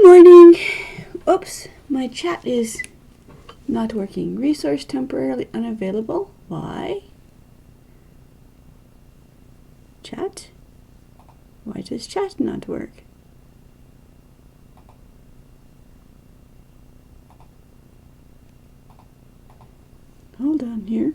morning. Oops, my chat is not working. Resource temporarily unavailable. Why? Chat? Why does chat not work? Hold on here.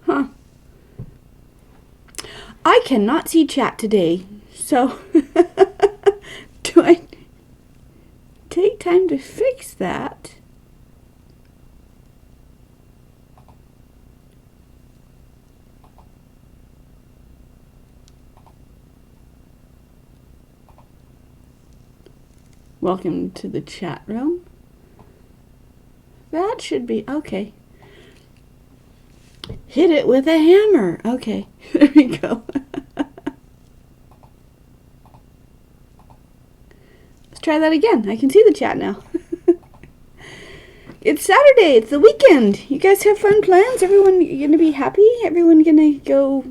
Huh. I cannot see chat today, so do I take time to fix that? Welcome to the chat room. That should be okay. Hit it with a hammer. Okay, there we go. Let's try that again. I can see the chat now. It's Saturday. It's the weekend. You guys have fun plans? Everyone gonna be happy? Everyone gonna go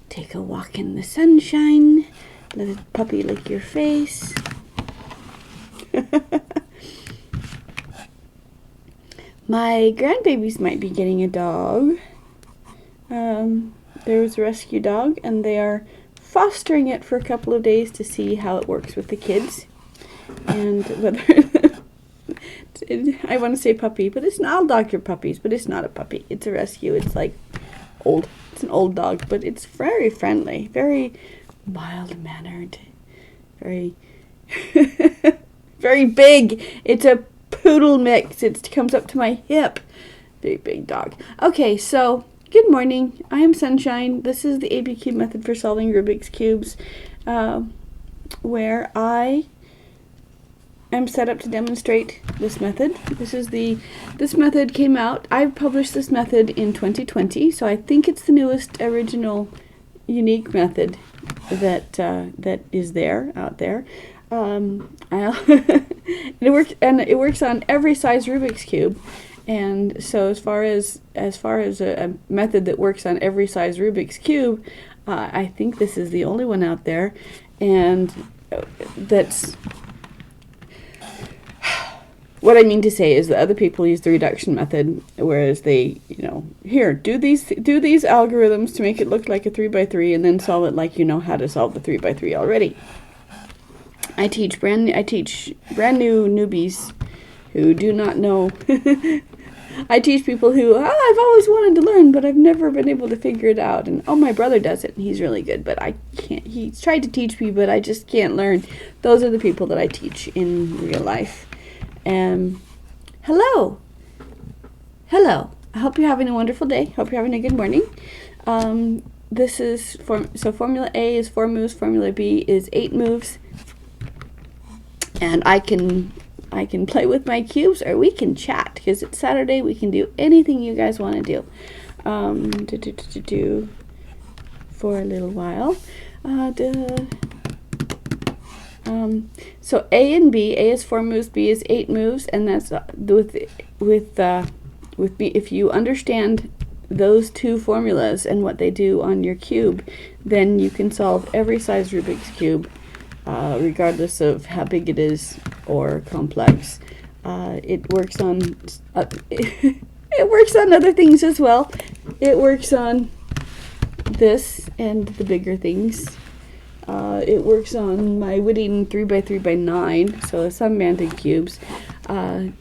take a walk in the sunshine? Let a puppy lick your face? My grandbabies might be getting a dog. There was a rescue dog, and they are fostering it for a couple of days to see how it works with the kids. And whether I want to say puppy, but it's not. I'll dog your puppies, but it's not a puppy. It's a rescue. It's like old. It's an old dog, but it's very friendly, very mild-mannered, very very big. It's a poodle mix. It comes up to my hip. Very big dog. Okay, so good morning. I am Sunshine. This is the ABCube method for solving Rubik's Cubes, where I am set up to demonstrate this method. This method came out. I published this method in 2020, so I think it's the newest, original, unique method that is out there. It works on every size Rubik's Cube. And so as far as a method that works on every size Rubik's Cube, I think this is the only one out there, and that's what I mean to say is that other people use the reduction method, whereas they, here, do these algorithms to make it look like a 3x3 and then solve it like you know how to solve the 3x3 already. I teach brand new newbies who do not know. I teach people who, I've always wanted to learn, but I've never been able to figure it out. And, my brother does it, and he's really good, but I can't. He's tried to teach me, but I just can't learn. Those are the people that I teach in real life. Hello. Hello. I hope you're having a wonderful day. Hope you're having a good morning. This is, Formula A is 4 moves, Formula B is 8 moves. And I can play with my cubes, or we can chat, because it's Saturday. We can do anything you guys want to do. For a little while. So A and B. A is 4 moves. B is 8 moves, and that's with B. If you understand those two formulas and what they do on your cube, then you can solve every size Rubik's Cube, regardless of how big it is or complex. It works on it works on other things as well. It works on this and the bigger things. It works on my Whitting 3x3x9, so some banded cubes. I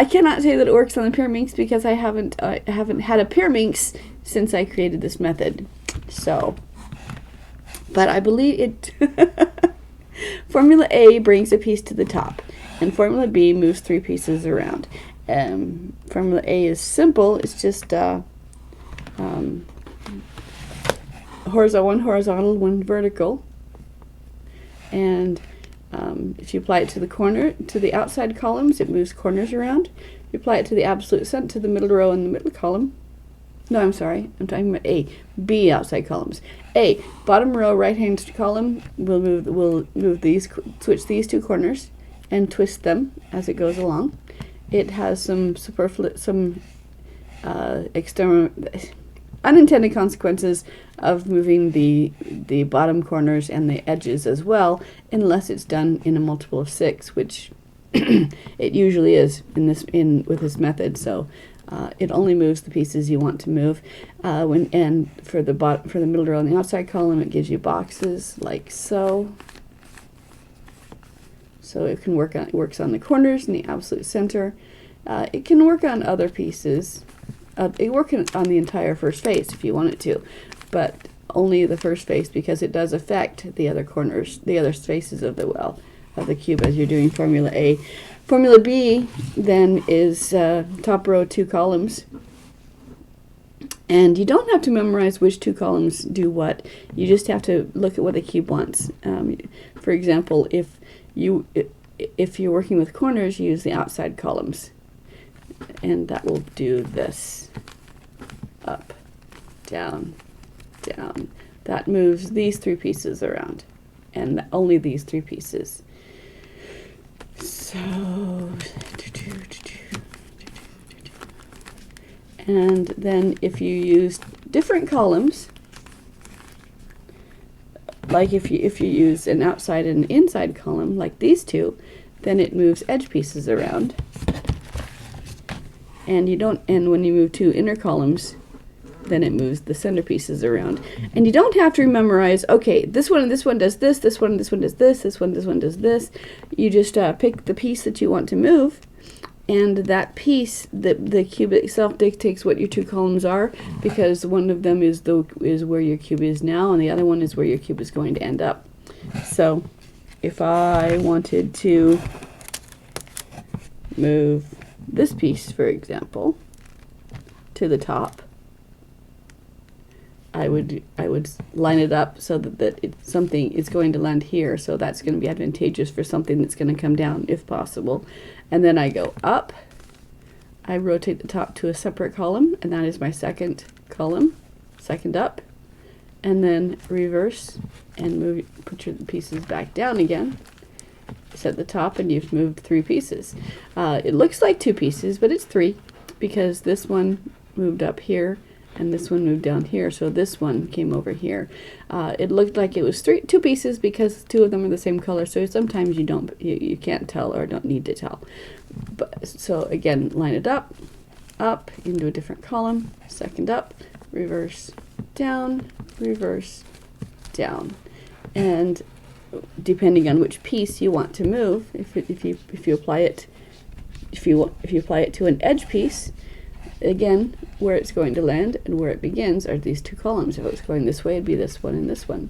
cannot say that it works on the Pyraminx because I haven't had a Pyraminx since I created this method. So, but I believe it. Formula A brings a piece to the top, and Formula B moves 3 pieces around. Formula A is simple. It's just one horizontal, one vertical. And if you apply it to the outside columns, it moves corners around. If you apply it to the absolute center, to the middle row and the middle column, No, I'm sorry. I'm talking about A. B, outside columns. A, bottom row, right-hand column, we'll move these, switch these two corners and twist them as it goes along. It has some external unintended consequences of moving the bottom corners and the edges as well, unless it's done in a multiple of 6, which it usually is with this method. So it only moves the pieces you want to move. And for the middle row and the outside column, it gives you boxes like so. So it can works on the corners and the absolute center. It can work on other pieces. It works on the entire first face if you want it to, but only the first face, because it does affect the other corners, the other faces of the cube as you're doing Formula A. Formula B then is top row, 2 columns. And you don't have to memorize which 2 columns do what. You just have to look at what the cube wants. For example, if you're working with corners, you use the outside columns. And that will do this. Up, down, down. That moves these 3 pieces around. And only these 3 pieces. So, and then if you use different columns, like if you use an outside and an inside column, like these 2, then it moves edge pieces around. And when you move 2 inner columns, then it moves the center pieces around. And you don't have to memorize, okay, this one and this one does this, this one and this one does this, this one does this. You just pick the piece that you want to move, and that piece, the cube itself dictates what your 2 columns are, because one of them is where your cube is now, and the other one is where your cube is going to end up. So if I wanted to move this piece, for example, to the top, I would line it up so that something is going to land here, so that's going to be advantageous for something that's going to come down if possible. And then I go up, I rotate the top to a separate column, and that is my second column, second up, and then reverse and put your pieces back down again. Set the top, and you've moved 3 pieces. It looks like 2 pieces, but it's 3, because this one moved up here and this one moved down here, so this one came over here. It looked like it was 2 pieces because 2 of them are the same color, so sometimes you can't tell or don't need to tell. But so again, line it up into a different column, second up, reverse, down, and depending on which piece you want to move, if you apply it to an edge piece, again, where it's going to land and where it begins are these 2 columns. If it was going this way, it'd be this one and this one.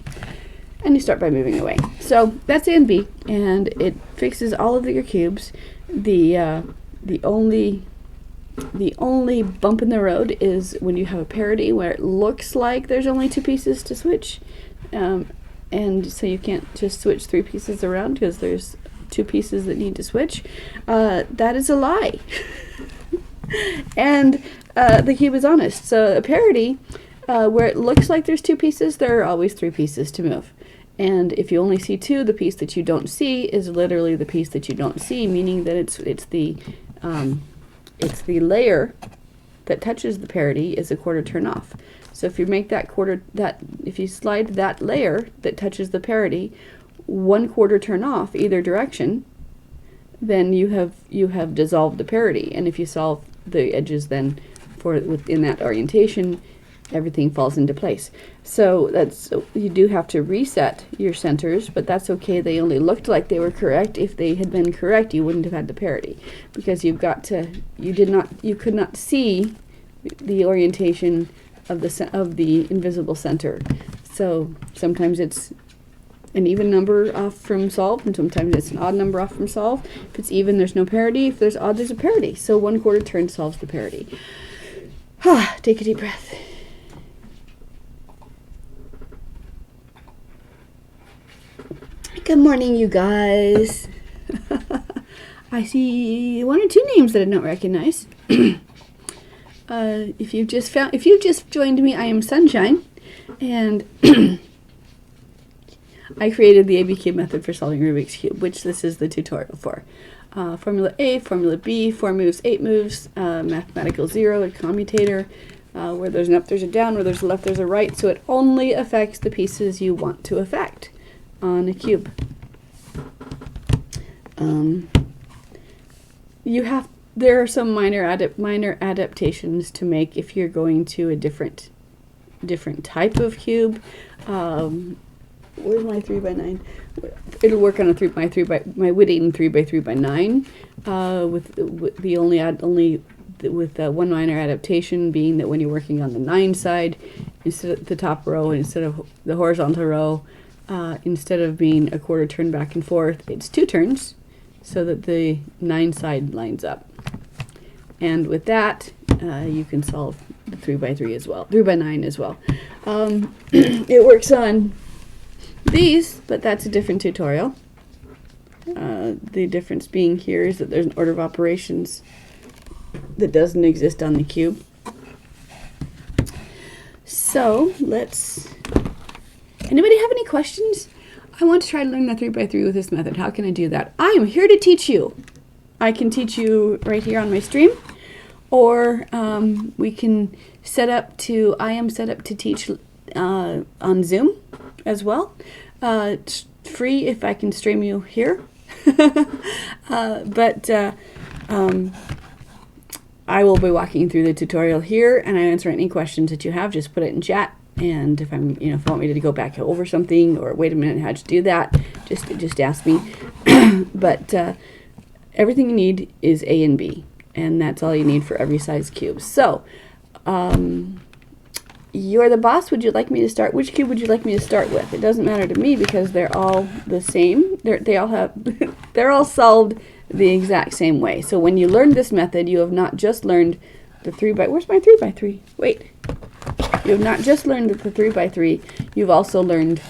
And you start by moving away. So that's A and B, and it fixes all of your cubes. The only bump in the road is when you have a parity where it looks like there's only 2 pieces to switch, and so you can't just switch 3 pieces around because there's 2 pieces that need to switch. That is a lie. And the cube is honest. So a parity, where it looks like there's 2 pieces, there are always 3 pieces to move. And if you only see 2, the piece that you don't see is literally the piece that you don't see, meaning that it's the layer that touches the parity is a quarter turn off. So if you make if you slide that layer that touches the parity 1/4 turn off either direction, then you have dissolved the parity. And if you solve the edges then within that orientation, everything falls into place. So you do have to reset your centers, but that's okay. They only looked like they were correct. If they had been correct, you wouldn't have had the parity, because you could not see the orientation of the invisible center. So sometimes it's an even number off from solved, and sometimes it's an odd number off from solved. If it's even, there's no parity. If there's odd, there's a parity. So 1/4 turn solves the parity. Take a deep breath. Good morning, you guys. I see 1 or 2 names that I don't recognize. If you just joined me, I am Sunshine, and I created the ABCube method for solving Rubik's Cube, which this is the tutorial for. Formula A, Formula B, 4 moves, 8 moves, mathematical zero, a commutator, where there's an up, there's a down, where there's a left, there's a right, so it only affects the pieces you want to affect on a cube. There are some minor adaptations to make if you're going to a different type of cube. Where's my 3x9? It'll work on my wood 8 and 3x3x9. With one minor adaptation being that when you're working on the 9 side, instead of the top row, instead of the horizontal row, instead of being a quarter turn back and forth, it's 2 turns, so that the 9 side lines up. And with that, you can solve the 3x3 as well, 3x9 as well. It works on these, but that's a different tutorial. The difference being here is that there's an order of operations that doesn't exist on the cube. So anybody have any questions? I want to try to learn the 3x3 with this method. How can I do that? I am here to teach you. I can teach you right here on my stream, or we can I am set up to teach on Zoom as well. It's free if I can stream you here. But I will be walking through the tutorial here, and I answer any questions that you have. Just put it in chat, and if if you want me to go back over something, or wait a minute, how'd you do that? Just ask me. But everything you need is A and B, and that's all you need for every size cube. So, you're the boss. Would you like me to start? Which cube would you like me to start with? It doesn't matter to me because they're all the same. They're all solved the exact same way. So when you learn this method, you have not just learned the 3x. Where's my 3x3? Wait. You have not just learned the 3x3. You've also learned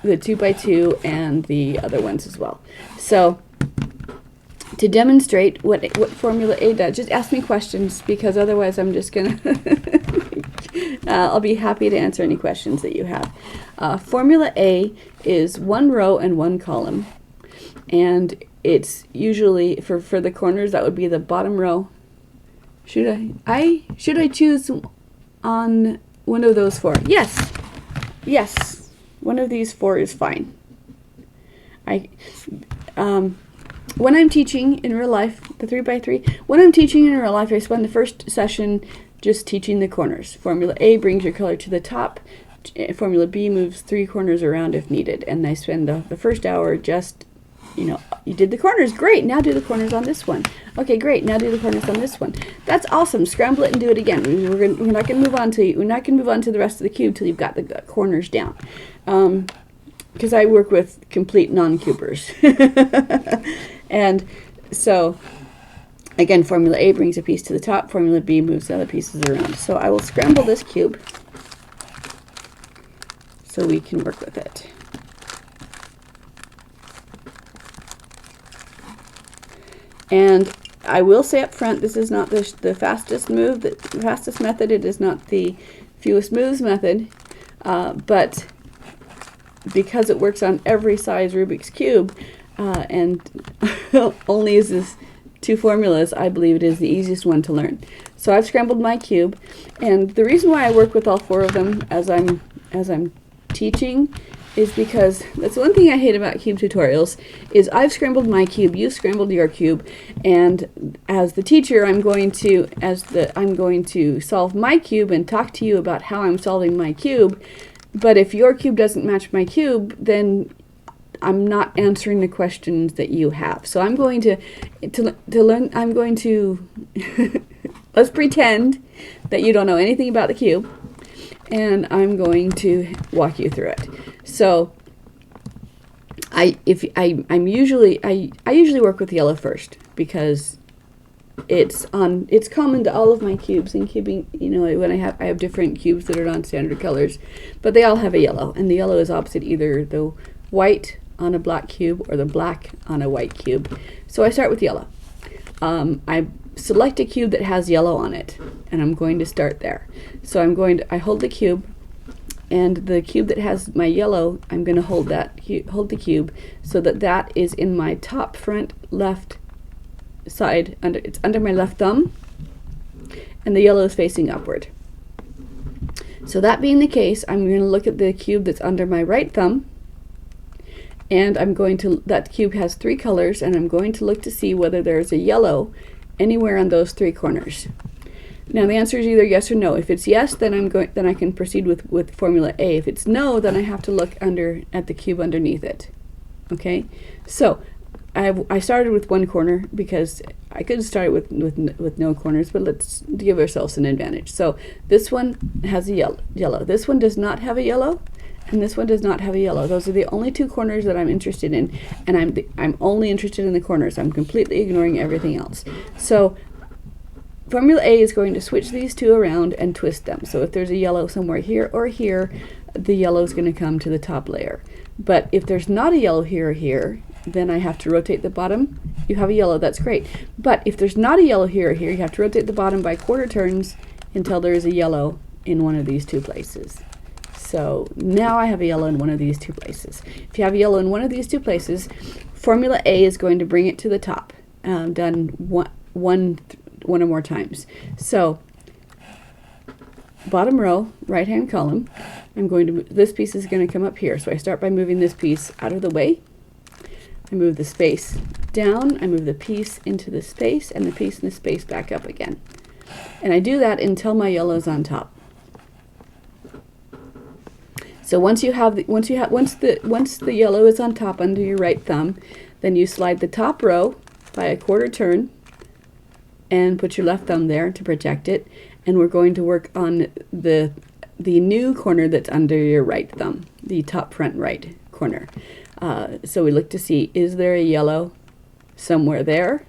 the 2x2 and the other ones as well. So to demonstrate what Formula A does, just ask me questions, because otherwise I'm just gonna I'll be happy to answer any questions that you have. Formula A is 1 row and 1 column, and it's usually for the corners, that would be the bottom row. Should I choose on one of those 4? Yes, one of these 4 is fine. When I'm teaching in real life, the 3x3, when I'm teaching in real life, I spend the first session just teaching the corners. Formula A brings your color to the top. Formula B moves 3 corners around if needed. And I spend the first hour just, you did the corners. Great. Now do the corners on this one. Okay, great. Now do the corners on this one. That's awesome. Scramble it and do it again. We're not going to move on to the rest of the cube till you've got the corners down. Because I work with complete non-cubers. And so, again, Formula A brings a piece to the top. Formula B moves the other pieces around. So I will scramble this cube so we can work with it. And I will say up front, this is not the fastest move, the fastest method. It is not the fewest moves method, but because it works on every size Rubik's Cube, and only uses 2 formulas, I believe it is the easiest one to learn. So I've scrambled my cube, and the reason why I work with all 4 of them as I'm teaching is because that's one thing I hate about cube tutorials, is I've scrambled my cube, you've scrambled your cube, and as the teacher I'm going to solve my cube and talk to you about how I'm solving my cube. But if your cube doesn't match my cube, then I'm not answering the questions that you have. So I'm going to learn, I'm going to, let's pretend that you don't know anything about the cube, and I'm going to walk you through it. So I usually work with yellow first, because it's common to all of my cubes in cubing. When I have different cubes that are non-standard colors, but they all have a yellow, and the yellow is opposite either the white on a black cube or the black on a white cube. So I start with yellow. I select a cube that has yellow on it, and I'm going to start there. So I hold the cube, and the cube that has my yellow, I'm going to hold the cube so that that is in my top front left side. It's under my left thumb, and the yellow is facing upward. So that being the case, I'm going to look at the cube that's under my right thumb, and that cube has 3 colors, and I'm going to look to see whether there's a yellow anywhere on those 3 corners. Now the answer is either yes or no. If it's yes, then I can proceed with formula A. If it's no, then I have to look at the cube underneath it. Okay, so I started with 1 corner because I could start with no corners, but let's give ourselves an advantage. So this one has a yellow. This one does not have a yellow, and this one does not have a yellow. Those are the only 2 corners that I'm interested in, and I'm only interested in the corners. I'm completely ignoring everything else. So formula A is going to switch these 2 around and twist them. So if there's a yellow somewhere here or here, the yellow is going to come to the top layer. But if there's not a yellow here or here, then I have to rotate the bottom. You have a yellow, that's great. But if there's not a yellow here or here, you have to rotate the bottom by quarter turns until there is a yellow in one of these 2 places. So now I have a yellow in one of these 2 places. If you have a yellow in one of these 2 places, formula A is going to bring it to the top, done one or more times. So bottom row, right hand column, this piece is going to come up here. So I start by moving this piece out of the way. I move the space down, I move the piece into the space, and the piece in the space back up again. And I do that until my yellow is on top. So once the yellow is on top under your right thumb, then you slide the top row by a quarter turn and put your left thumb there to protect it. And we're going to work on the new corner that's under your right thumb, the top front right corner. So we look to see, is there a yellow somewhere there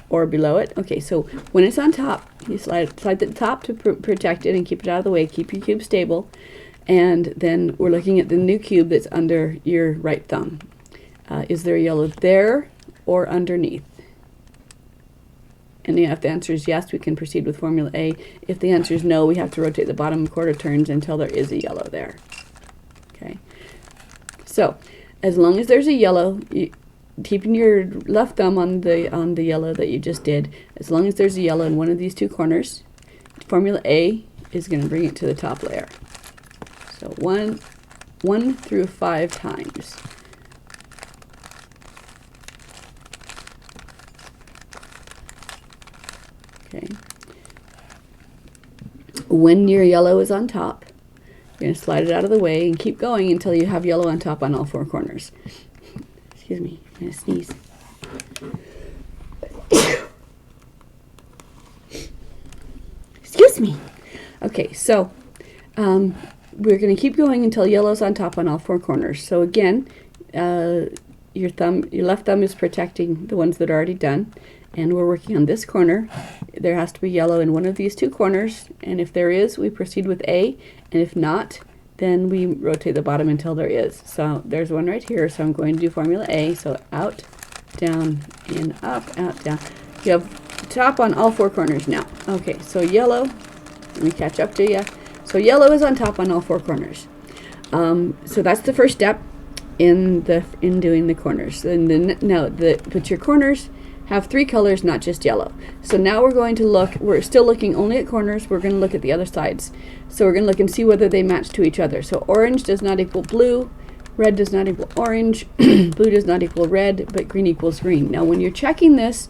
or below it? Okay, so when it's on top, you slide the top to protect it and keep it out of the way, keep your cube stable. And then we're looking at the new cube that's under your right thumb. Is there a yellow there or underneath? And if the answer is yes, we can proceed with formula A. If the answer is no, we have to rotate the bottom quarter turns until there is a yellow there. Okay. So as long as there's a yellow, keeping your left thumb on the yellow that you just did, as long as there's a yellow in one of these 2 corners, formula A is going to bring it to the top layer. So 1 through 5 times. Okay. When your yellow is on top, you're going to slide it out of the way and keep going until you have yellow on top on all 4 corners. Excuse me, I'm going to sneeze. Excuse me. Okay, so we're going to keep going until yellow's on top on all 4 corners. So again, your left thumb is protecting the ones that are already done, and we're working on this corner. There has to be yellow in one of these 2 corners, and if there is, we proceed with A, and if not, then we rotate the bottom until there is. So there's one right here, so I'm going to do formula A. So out, down, in, up, out, down. You have top on all 4 corners now. Okay, so yellow, let me catch up to you. So yellow is on top on all 4 corners. So that's the first step in doing the corners. And then but your corners have 3 colors, not just yellow. So now we're going to look, we're still looking only at corners, we're going to look at the other sides. So we're going to look and see whether they match to each other. So orange does not equal blue, red does not equal orange, blue does not equal red, but green equals green. Now when you're checking this,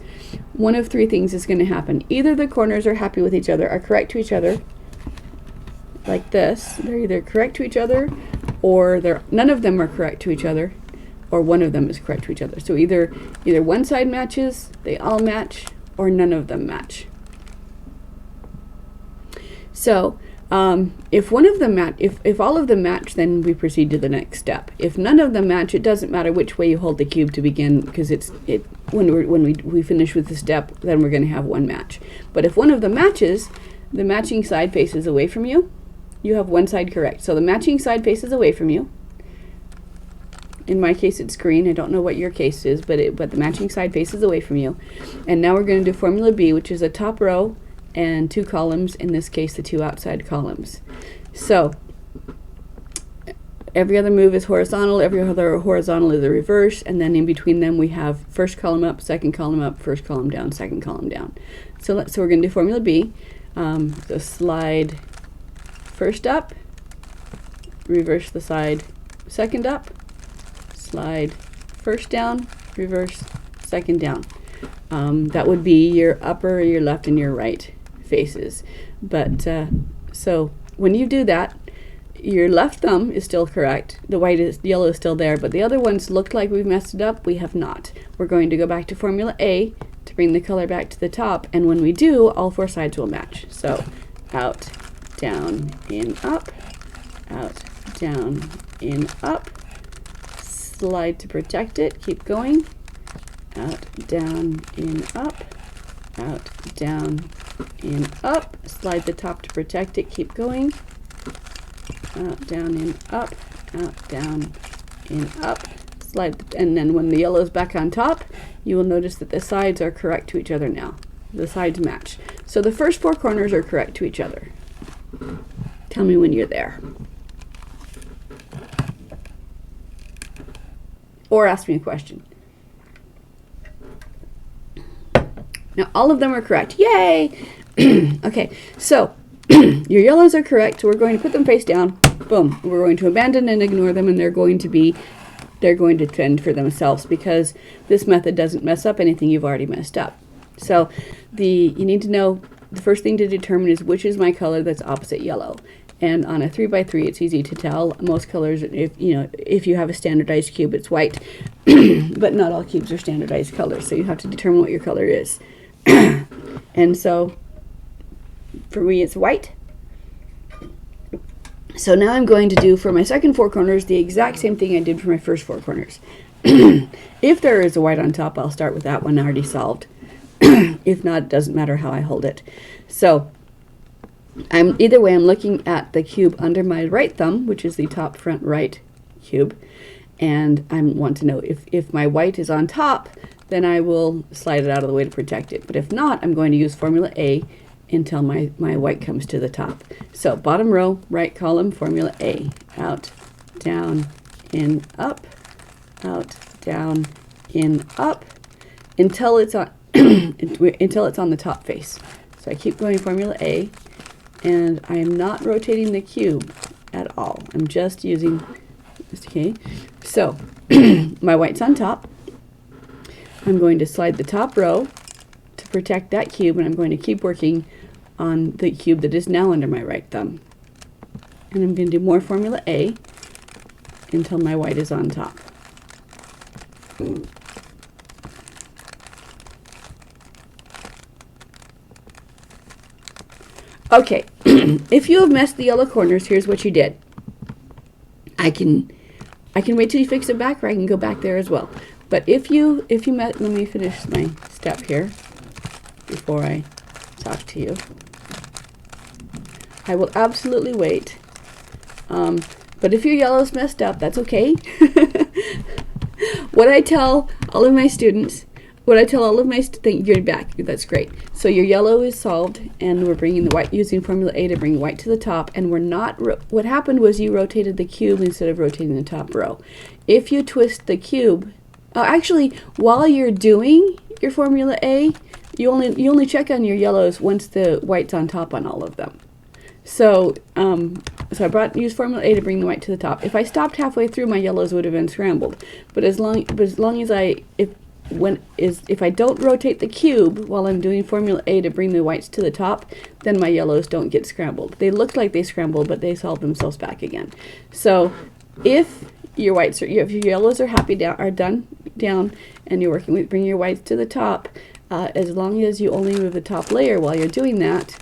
one of 3 things is going to happen. Either the corners are happy with each other, are correct to each other, like this. They're either correct to each other, or none of them are correct to each other, or one of them is correct to each other. So either one side matches, they all match, or none of them match. So if one of them if all of them match, then we proceed to the next step. If none of them match, it doesn't matter which way you hold the cube to begin, because when we finish with the step, then we're going to have one match. But if one of them matches, the matching side faces away from you. You have one side correct. So the matching side faces away from you. In my case, it's green. I don't know what your case is, but the matching side faces away from you. And now we're going to do formula B, which is a top row and 2 columns, in this case the 2 outside columns. So every other move is horizontal, every other horizontal is a reverse, and then in between them we have first column up, second column up, first column down, second column down. So we're going to do formula B. So slide first up, reverse the side second up, slide first down, reverse second down. That would be your upper, your left, and your right faces. But so when you do that, your left thumb is still correct. The yellow is still there, but the other ones looked like we've messed it up. We have not. We're going to go back to formula A to bring the color back to the top, and when we do, all 4 sides will match. So out, down, in, up, out, down, in, up, slide to protect it, keep going, out, down, in, up, out, down, in, up, slide the top to protect it, keep going, out, down, in, up, out, down, in, up, slide, and then when the yellow is back on top, you will notice that the sides are correct to each other now. The sides match. So the first 4 corners are correct to each other. Tell me when you're there. Or ask me a question. Now all of them are correct. Yay! Okay, so your yellows are correct. We're going to put them face down. Boom. We're going to abandon and ignore them, and they're going to trend for themselves, because this method doesn't mess up anything you've already messed up. So you need to know, the first thing to determine is which is my color that's opposite yellow. And on a 3x3, it's easy to tell. Most colors, if you have a standardized cube, it's white, but not all cubes are standardized colors. So you have to determine what your color is. And so for me, it's white. So now I'm going to do for my second 4 corners the exact same thing I did for my first 4 corners. If there is a white on top, I'll start with that one already solved. If not, it doesn't matter how I hold it. So either way, I'm looking at the cube under my right thumb, which is the top front right cube, and I want to know if my white is on top, then I will slide it out of the way to protect it. But if not, I'm going to use formula A until my white comes to the top. So bottom row, right column, formula A, out, down, in, up, out, down, in, up, until it's on until it's on the top face. So I keep going formula A, and I am not rotating the cube at all. I'm just using, okay, so my white's on top. I'm going to slide the top row to protect that cube, and I'm going to keep working on the cube that is now under my right thumb. And I'm going to do more formula A until my white is on top. Okay, if you have messed the yellow corners, here's what you did. I can wait till you fix it back, or I can go back there as well. But if you let me finish my step here before I talk to you. I will absolutely wait. But if your yellow's messed up, that's okay. What I tell all of my students, you're back. That's great. So your yellow is solved, and we're bringing the white, using formula A to bring white to the top, and we're not, what happened was you rotated the cube instead of rotating the top row. If you twist the cube, actually, while you're doing your formula A, you only check on your yellows once the white's on top on all of them. So, so I used formula A to bring the white to the top. If I stopped halfway through, my yellows would have been scrambled. But as long as if I don't rotate the cube while I'm doing formula A to bring the whites to the top, then my yellows don't get scrambled. They look like they scrambled, but they solve themselves back again. So, if your yellows are done down, and you're working with bringing your whites to the top, as long as you only move the top layer while you're doing that,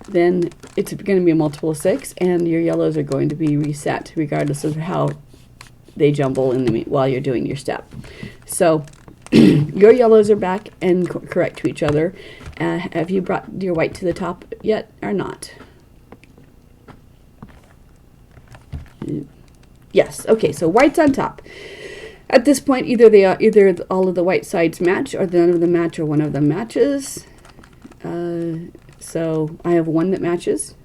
then it's going to be a multiple of 6, and your yellows are going to be reset regardless of how they jumble while you're doing your step. So your yellows are back and correct to each other. Have you brought your white to the top yet or not? Yes. Okay, so white's on top. At this point, either all of the white sides match, or none of them match, or one of them matches. So I have one that matches.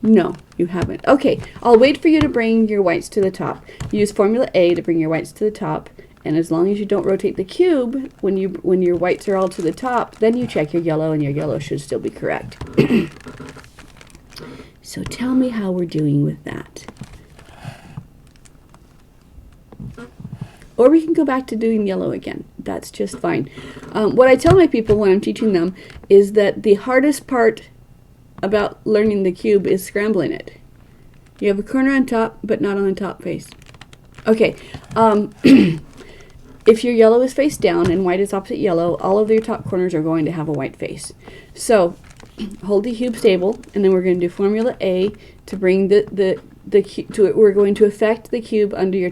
No, you haven't. Okay, I'll wait for you to bring your whites to the top. Use formula A to bring your whites to the top, and as long as you don't rotate the cube, when your whites are all to the top, then you check your yellow, and your yellow should still be correct. So tell me how we're doing with that. Or we can go back to doing yellow again. That's just fine. What I tell my people when I'm teaching them is that the hardest part about learning the cube is scrambling it. You have a corner on top, but not on the top face. Okay, if your yellow is face down and white is opposite yellow, all of your top corners are going to have a white face. So hold the cube stable, and then we're going to do formula A to bring we're going to affect the cube under your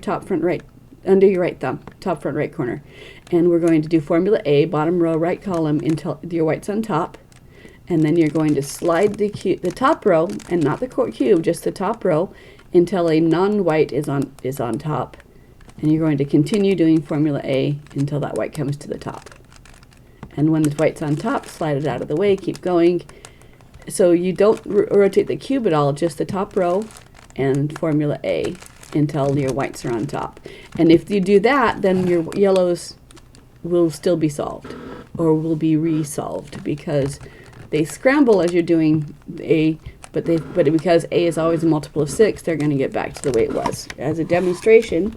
under your right thumb, top front right corner. And we're going to do formula A, bottom row, right column, until your white's on top. And then you're going to slide the top row, and not the cube, just the top row, until a non-white is on top. And you're going to continue doing formula A until that white comes to the top. And when the white's on top, slide it out of the way, keep going. So you don't rotate the cube at all, just the top row and formula A until your whites are on top. And if you do that, then your yellows will still be solved, or will be resolved, because they scramble as you're doing A, but because A is always a multiple of 6, they're going to get back to the way it was. As a demonstration,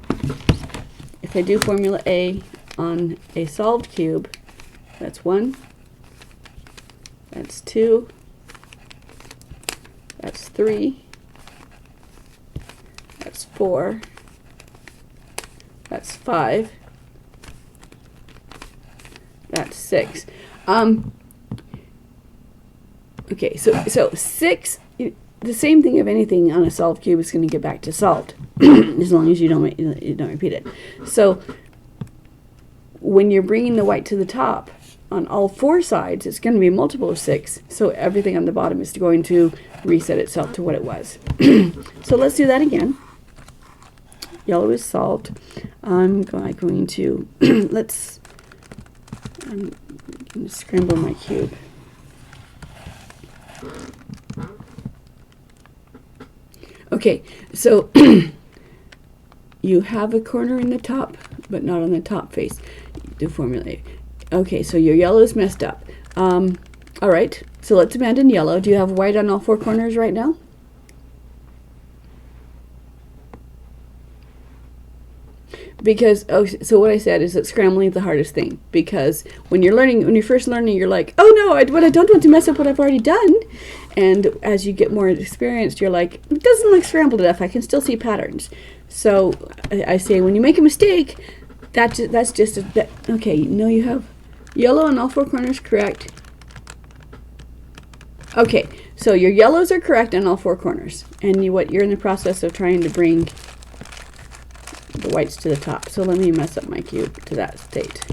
if I do formula A on a solved cube, that's 1, that's 2, that's 3, that's 4, that's 5, that's 6. Okay, so 6, the same thing of anything on a solved cube is going to get back to solved, as long as you don't repeat it. So when you're bringing the white to the top on all 4 sides, it's going to be a multiple of 6. So everything on the bottom is going to reset itself to what it was. So let's do that again. Yellow is solved. I'm going to I'm going to scramble my cube. Okay, so you have a corner in the top, but not on the top face. Do formula A. Okay, so your yellow is messed up. All right, so let's abandon yellow. Do you have white on all 4 corners right now? Because, so what I said is that scrambling is the hardest thing, because when you're first learning, you're like, oh no, I don't want to mess up what I've already done. And as you get more experienced, you're like, it doesn't look scrambled enough, I can still see patterns. So I say, when you make a mistake, that's just okay, no, you have yellow on all 4 corners, correct? Okay, so your yellows are correct on all 4 corners, and you're in the process of trying to bring the whites to the top. So let me mess up my cube to that state.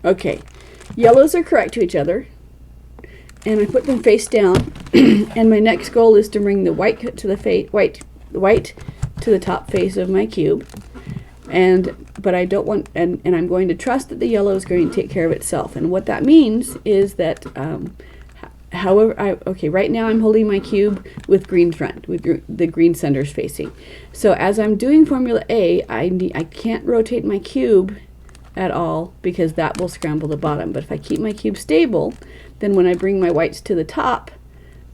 Okay, yellows are correct to each other, and I put them face down. And my next goal is to bring the white to the white to the top face of my cube. But I don't want, and I'm going to trust that the yellow is going to take care of itself. And what that means is that right now I'm holding my cube with green front, with the green centers facing. So as I'm doing formula A, I can't rotate my cube at all, because that will scramble the bottom. But if I keep my cube stable, then when I bring my whites to the top,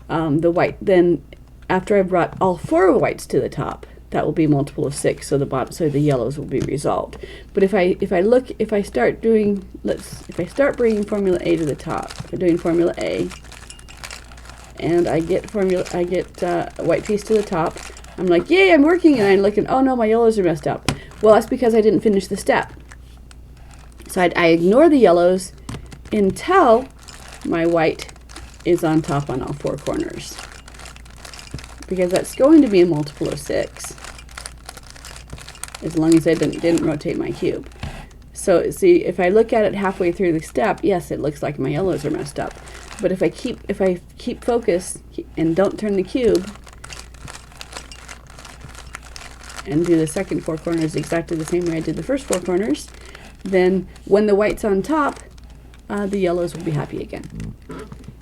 then after I've brought all 4 whites to the top, that will be a multiple of 6, so the yellows will be resolved. But if I start bringing formula A to the top, if I'm doing formula A, and I get a white piece to the top, I'm like, yay, I'm working, and I'm looking, oh no, my yellows are messed up. Well, that's because I didn't finish the step. So I ignore the yellows until my white is on top on all 4 corners, because that's going to be a multiple of 6, as long as I didn't rotate my cube. So see, if I look at it halfway through the step, yes, it looks like my yellows are messed up. But if I keep focus and don't turn the cube and do the second 4 corners exactly the same way I did the first 4 corners, then when the white's on top, the yellows will be happy again.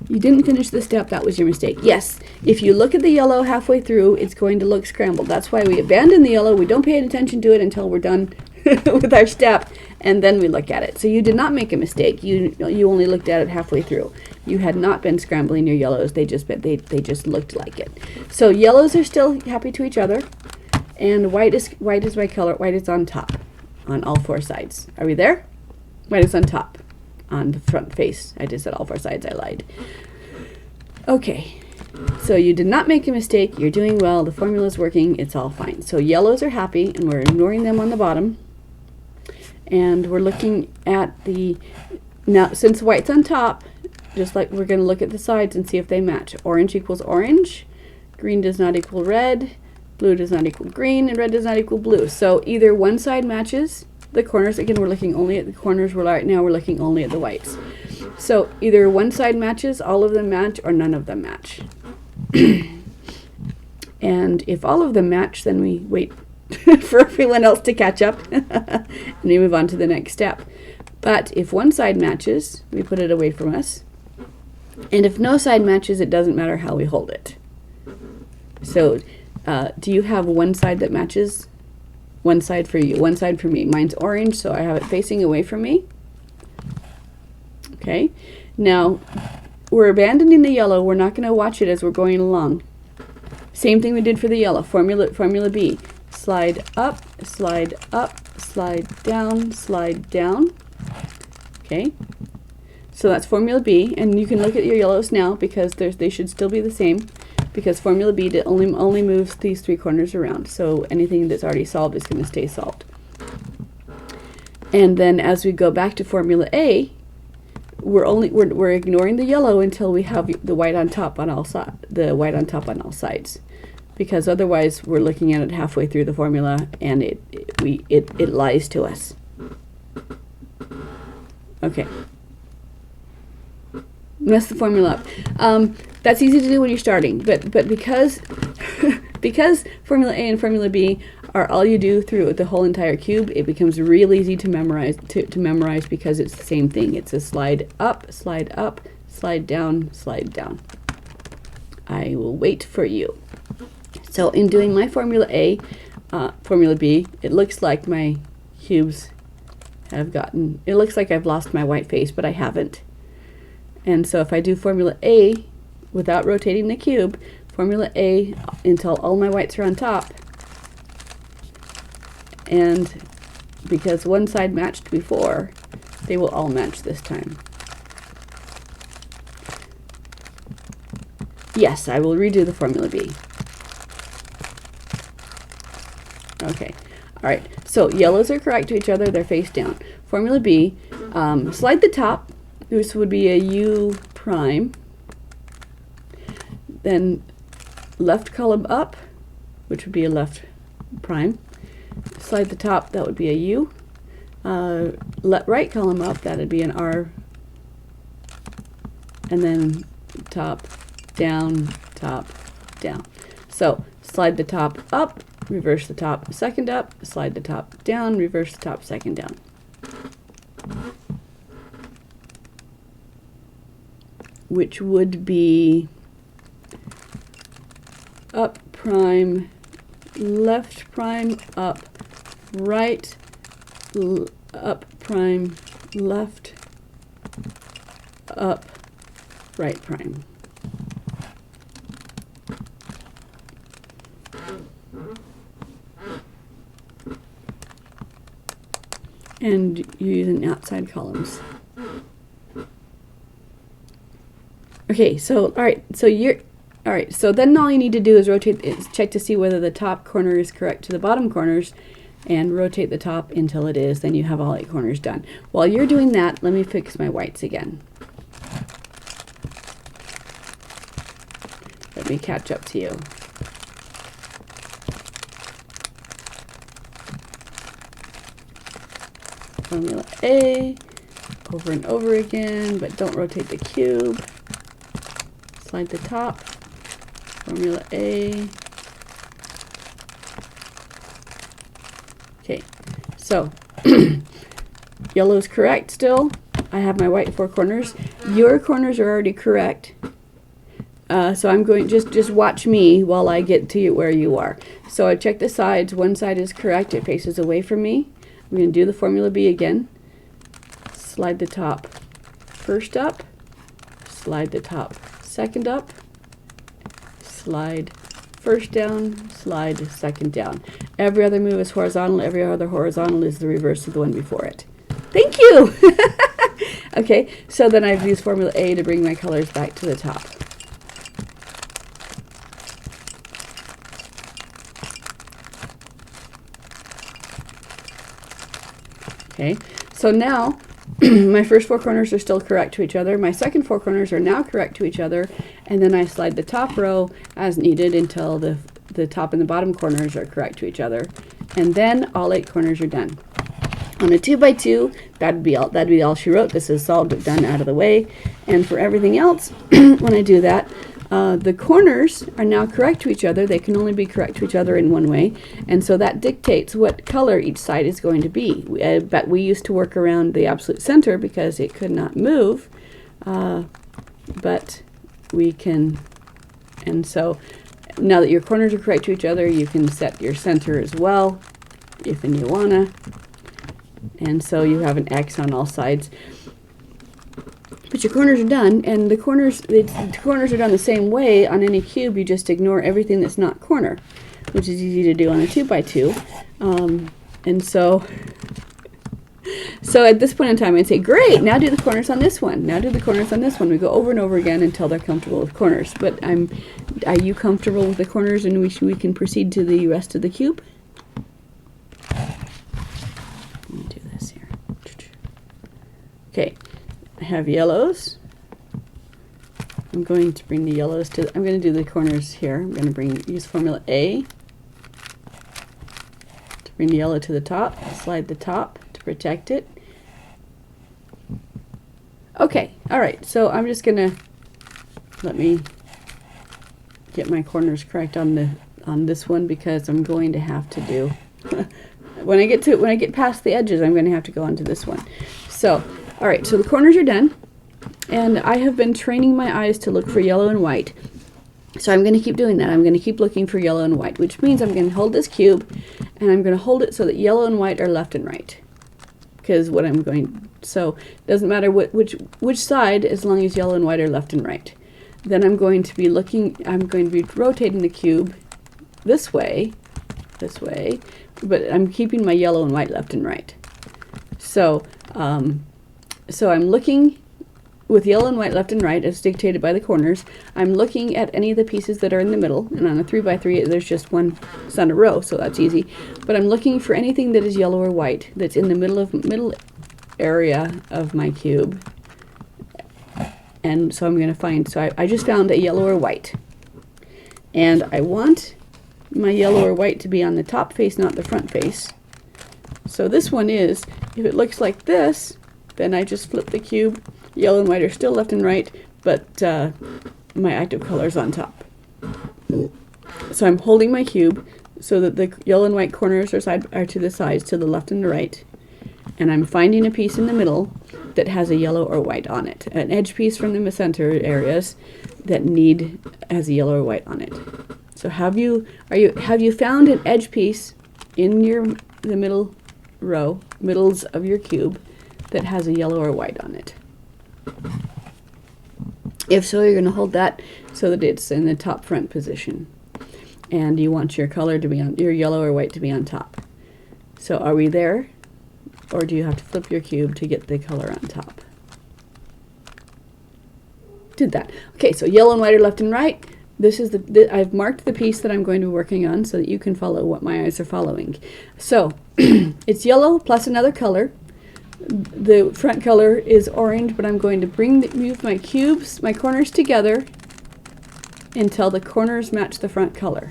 You didn't finish the step, that was your mistake. Yes, if you look at the yellow halfway through, it's going to look scrambled. That's why we abandon the yellow. We don't pay attention to it until we're done with our step, and then we look at it. So you did not make a mistake. You only looked at it halfway through. You had not been scrambling your yellows. They just looked like it. So yellows are still happy to each other, and white is my color. White is on top on all 4 sides. Are we there? White is on top on the front face. I just said all 4 sides. I lied. Okay, so you did not make a mistake. You're doing well. The formula is working. It's all fine. So yellows are happy, and we're ignoring them on the bottom. And we're looking at the, now since white's on top, just like we're going to look at the sides and see if they match. Orange equals orange, green does not equal red, blue does not equal green, and red does not equal blue. So either one side matches the corners. Again, we're looking only at the corners. Right now we're looking only at the whites. So either one side matches, all of them match, or none of them match. And if all of them match, then we wait for everyone else to catch up and we move on to the next step. But if one side matches, we put it away from us. And if no side matches, it doesn't matter how we hold it. So do you have one side that matches? One side for you, one side for me. Mine's orange, so I have it facing away from me. Okay, now we're abandoning the yellow. We're not going to watch it as we're going along. Same thing we did for the yellow. Formula B. Slide up, slide down, slide down. Okay, so that's formula B, and you can look at your yellows now because they should still be the same, because formula B only moves these 3 corners around. So anything that's already solved is going to stay solved. And then as we go back to formula A, we're ignoring the yellow until we have the white on top on all sides. Because otherwise we're looking at it halfway through the formula and it lies to us. Okay. Mess the formula up. That's easy to do when you're starting, but because because formula A and formula B are all you do through the whole entire cube, it becomes real easy to memorize because it's the same thing. It's a slide up, slide down, slide down. I will wait for you. So in doing my formula A, formula B, it looks like my cubes have gotten, it looks like I've lost my white face, but I haven't. And so if I do formula A without rotating the cube, formula A until all my whites are on top, and because one side matched before, they will all match this time. Yes, I will redo the formula B. Okay, all right, so yellows are correct to each other, they're face down. Formula B, slide the top, this would be a U prime, then left column up, which would be a left prime, slide the top, that would be a U, right column up, that would be an R, and then top, down, down. So slide the top up, reverse the top second up, slide the top down, reverse the top second down. Which would be up prime, left prime, up, right, up prime, left, up, right prime. And you're using outside columns. Okay, so so then all you need to do is check to see whether the top corner is correct to the bottom corners, and rotate the top until it is. Then you have all 8 corners done. While you're doing that, let me fix my whites again. Let me catch up to you. Formula A over and over again, but don't rotate the cube. Slide the top, Formula A. Okay, so yellow is correct still. I have my white 4 corners. Your corners are already correct. So I'm going, just watch me while I get to where you are. So I check the sides. One side is correct. It faces away from me. I'm going to do the Formula B again. Slide the top first up. Slide the top second up. Slide first down. Slide second down. Every other move is horizontal. Every other horizontal is the reverse of the one before it. Thank you! Okay, so then I've used Formula A to bring my colors back to the top. Okay, so now my first 4 corners are still correct to each other. My second 4 corners are now correct to each other, and then I slide the top row as needed until the top and the bottom corners are correct to each other, and then all 8 corners are done. On a 2x2, that'd be all she wrote. This is all done out of the way. And for everything else, when I do that, the corners are now correct to each other. They can only be correct to each other in one way, and so that dictates what color each side is going to be. But we used to work around the absolute center because it could not move, but we can, and so now that your corners are correct to each other, you can set your center as well, if you wanna. And so you have an X on all sides. But your corners are done, and the corners are done the same way on any cube. You just ignore everything that's not corner, which is easy to do on a 2x2. And so at this point in time, I'd say, great, now do the corners on this one. Now do the corners on this one. We go over and over again until they're comfortable with corners. But are you comfortable with the corners, and we can proceed to the rest of the cube? Okay, I have yellows. I'm going to bring the yellows to, I'm going to do the corners here. I'm going to use Formula A to bring the yellow to the top, slide the top to protect it. Okay, all right, so I'm just going to, let me get my corners correct on this one, because I'm going to have to do, when I get past the edges, I'm going to have to go onto this one. So, all right, so the corners are done, and I have been training my eyes to look for yellow and white. So I'm going to keep doing that. I'm going to keep looking for yellow and white, which means I'm going to hold this cube, and I'm going to hold it so that yellow and white are left and right. Because what I'm going, so it doesn't matter which side, as long as yellow and white are left and right. Then I'm going to be rotating the cube this way, but I'm keeping my yellow and white left and right. So, so I'm looking with yellow and white left and right as dictated by the corners. I'm looking at any of the pieces that are in the middle, and on a 3x3 there's just one center row, so that's easy. But I'm looking for anything that is yellow or white that's in the middle area of my cube. And so I'm going to find, so I just found a yellow or white. And I want my yellow or white to be on the top face, not the front face. So this one is, if it looks like this, then I just flip the cube. Yellow and white are still left and right, but my active color is on top. So I'm holding my cube so that the yellow and white corners are to the sides, to the left and the right. And I'm finding a piece in the middle that has a yellow or white on it. An edge piece from the center areas that has a yellow or white on it. So have you found an edge piece in the middle row, middles of your cube, that has a yellow or white on it? If so, you're going to hold that so that it's in the top front position, and you want your color to be on, your yellow or white to be on top. So are we there, or do you have to flip your cube to get the color on top? Did that. Okay, so yellow and white are left and right. This is I've marked the piece that I'm going to be working on so that you can follow what my eyes are following. So it's yellow plus another color. The front color is orange, but I'm going to move my cubes, my corners together until the corners match the front color.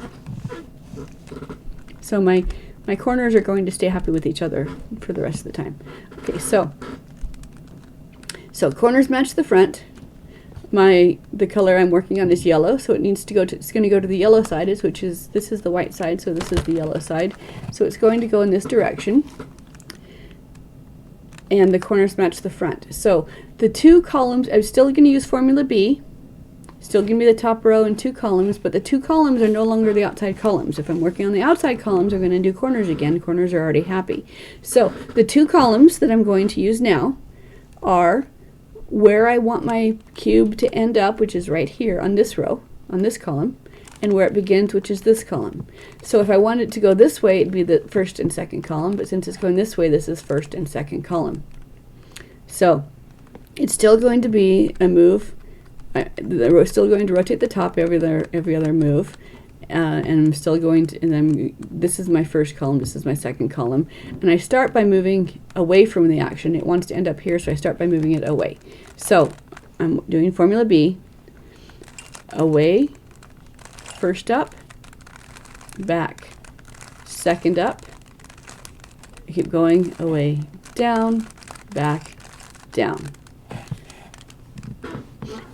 So my My corners are going to stay happy with each other for the rest of the time. Okay, so corners match the front. The color I'm working on is yellow, so it needs to go to, it's going to go to the yellow side, which is, this is the white side, so this is the yellow side. So it's going to go in this direction. And the corners match the front. So the two columns, I'm still going to use formula B. Still give me the top row and two columns, but the two columns are no longer the outside columns. If I'm working on the outside columns, I'm going to do corners again. Corners are already happy. So the two columns that I'm going to use now are where I want my cube to end up, which is right here on this row, on this column, and where it begins, which is this column. So if I want it to go this way, it'd be the first and second column, but since it's going this way, this is first and second column. So it's still going to be a move. We're still going to rotate the top every other move, and I'm still going to, and then this is my first column, this is my second column, and I start by moving away from the action. It wants to end up here, so I start by moving it away. So I'm doing formula B, away, first up, back, second up, I keep going, away, down, back, down.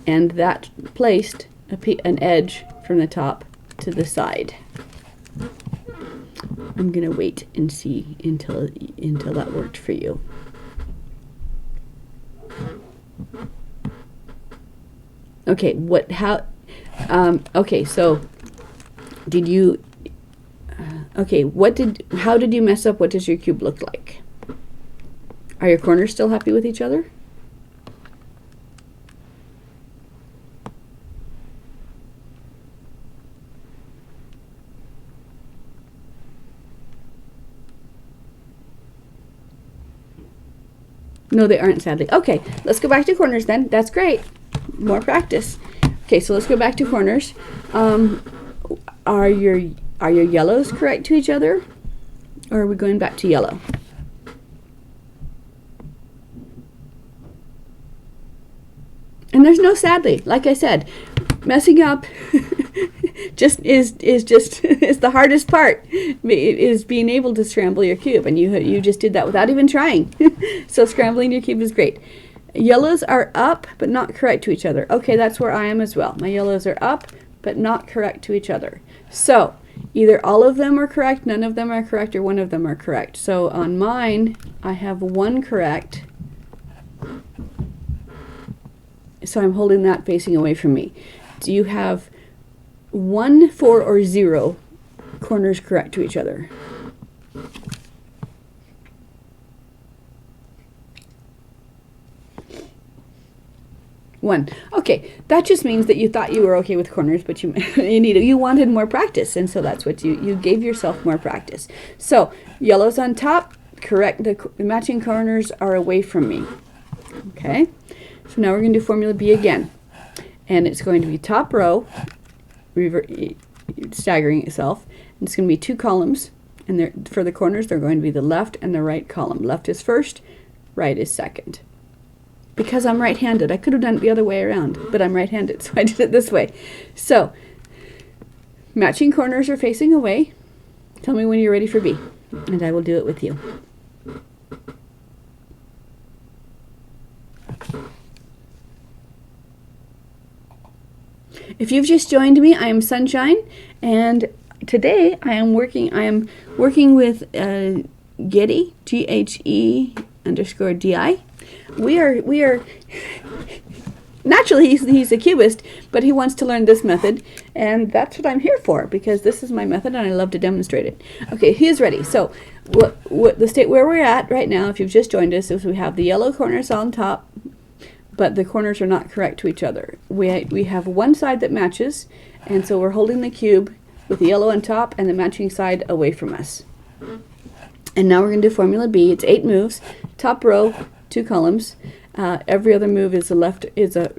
And that placed an edge from the top to the side. I'm gonna wait and see until that worked for you. Okay, okay, so did you, how did you mess up? What does your cube look like? Are your corners still happy with each other? No, they aren't, sadly. Okay, let's go back to corners then. That's great. More practice. Okay, so let's go back to corners. Are your yellows correct to each other? Or are we going back to yellow? And there's no sadly. Like I said, messing up is the hardest part. Is being able to scramble your cube, and you just did that without even trying. So scrambling your cube is great. Yellows are up but not correct to each other. Okay, that's where I am as well. My yellows are up but not correct to each other. So either all of them are correct, none of them are correct, or one of them are correct. So on mine, I have one correct. So I'm holding that facing away from me. Do you have 1, 4, or 0 corners correct to each other? One. Okay, that just means that you thought you were okay with corners, but you wanted more practice, and so that's what you gave yourself more practice. So yellow's on top, correct. The matching corners are away from me. Okay. So now we're going to do formula B again, and it's going to be top row, staggering itself, and it's going to be 2 columns, and for the corners they're going to be the left and the right column. Left is first, right is second. Because I'm right-handed, I could have done it the other way around, but I'm right-handed, so I did it this way. So matching corners are facing away. Tell me when you're ready for B, and I will do it with you. If you've just joined me, I am Sunshine, and today I am working with Getty, GHE_DI. We are naturally he's a cubist, but he wants to learn this method, and that's what I'm here for, because this is my method and I love to demonstrate it. Okay, he is ready. So what the state where we're at right now, if you've just joined us, is we have the yellow corners on top, but the corners are not correct to each other. We have one side that matches, and so we're holding the cube with the yellow on top and the matching side away from us. And now we're going to do formula B. It's 8 moves, top row, 2 columns. Every other move is a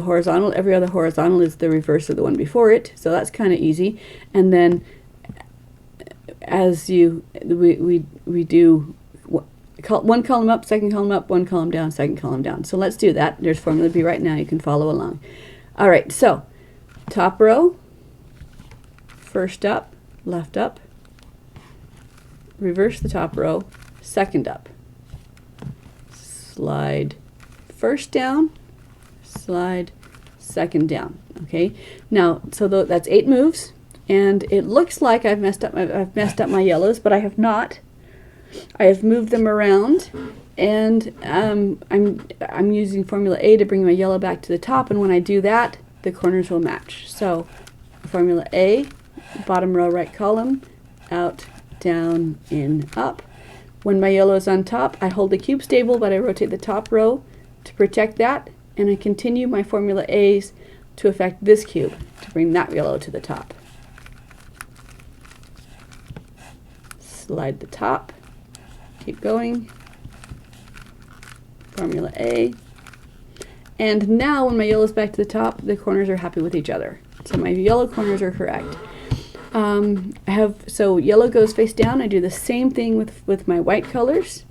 horizontal. Every other horizontal is the reverse of the one before it. So that's kind of easy. And then we do one column up, second column up, one column down, second column down. So let's do that. There's formula B right now. You can follow along. All right. So top row, first up, left up, reverse the top row, second up. Slide first down, slide second down. Okay, now so that's 8 moves, and it looks like I've messed up my yellows, but I have not. I have moved them around, and I'm using formula A to bring my yellow back to the top, and when I do that, the corners will match. So formula A, bottom row, right column, out, down, in, up. When my yellow is on top, I hold the cube stable, but I rotate the top row to protect that, and I continue my formula A's to affect this cube to bring that yellow to the top. Slide the top, keep going, formula A, and now when my yellow is back to the top, the corners are happy with each other. So my yellow corners are correct. So yellow goes face down. I do the same thing with my white colors.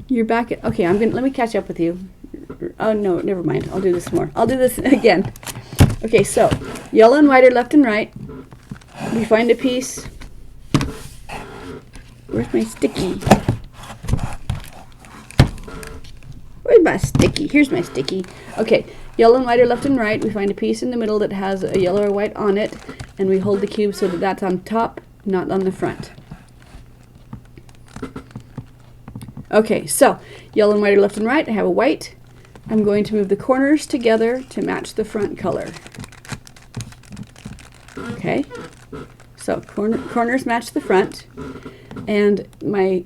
You're back at, okay, let me catch up with you. Oh no, never mind. I'll do this more. I'll do this again. Okay, so yellow and white are left and right. We find a piece. Where's my sticky? Where's my sticky? Here's my sticky. Okay, yellow and white are left and right. We find a piece in the middle that has a yellow or white on it, and we hold the cube so that that's on top, not on the front. Okay, so yellow and white are left and right. I have a white. I'm going to move the corners together to match the front color. Okay, so corners match the front, and my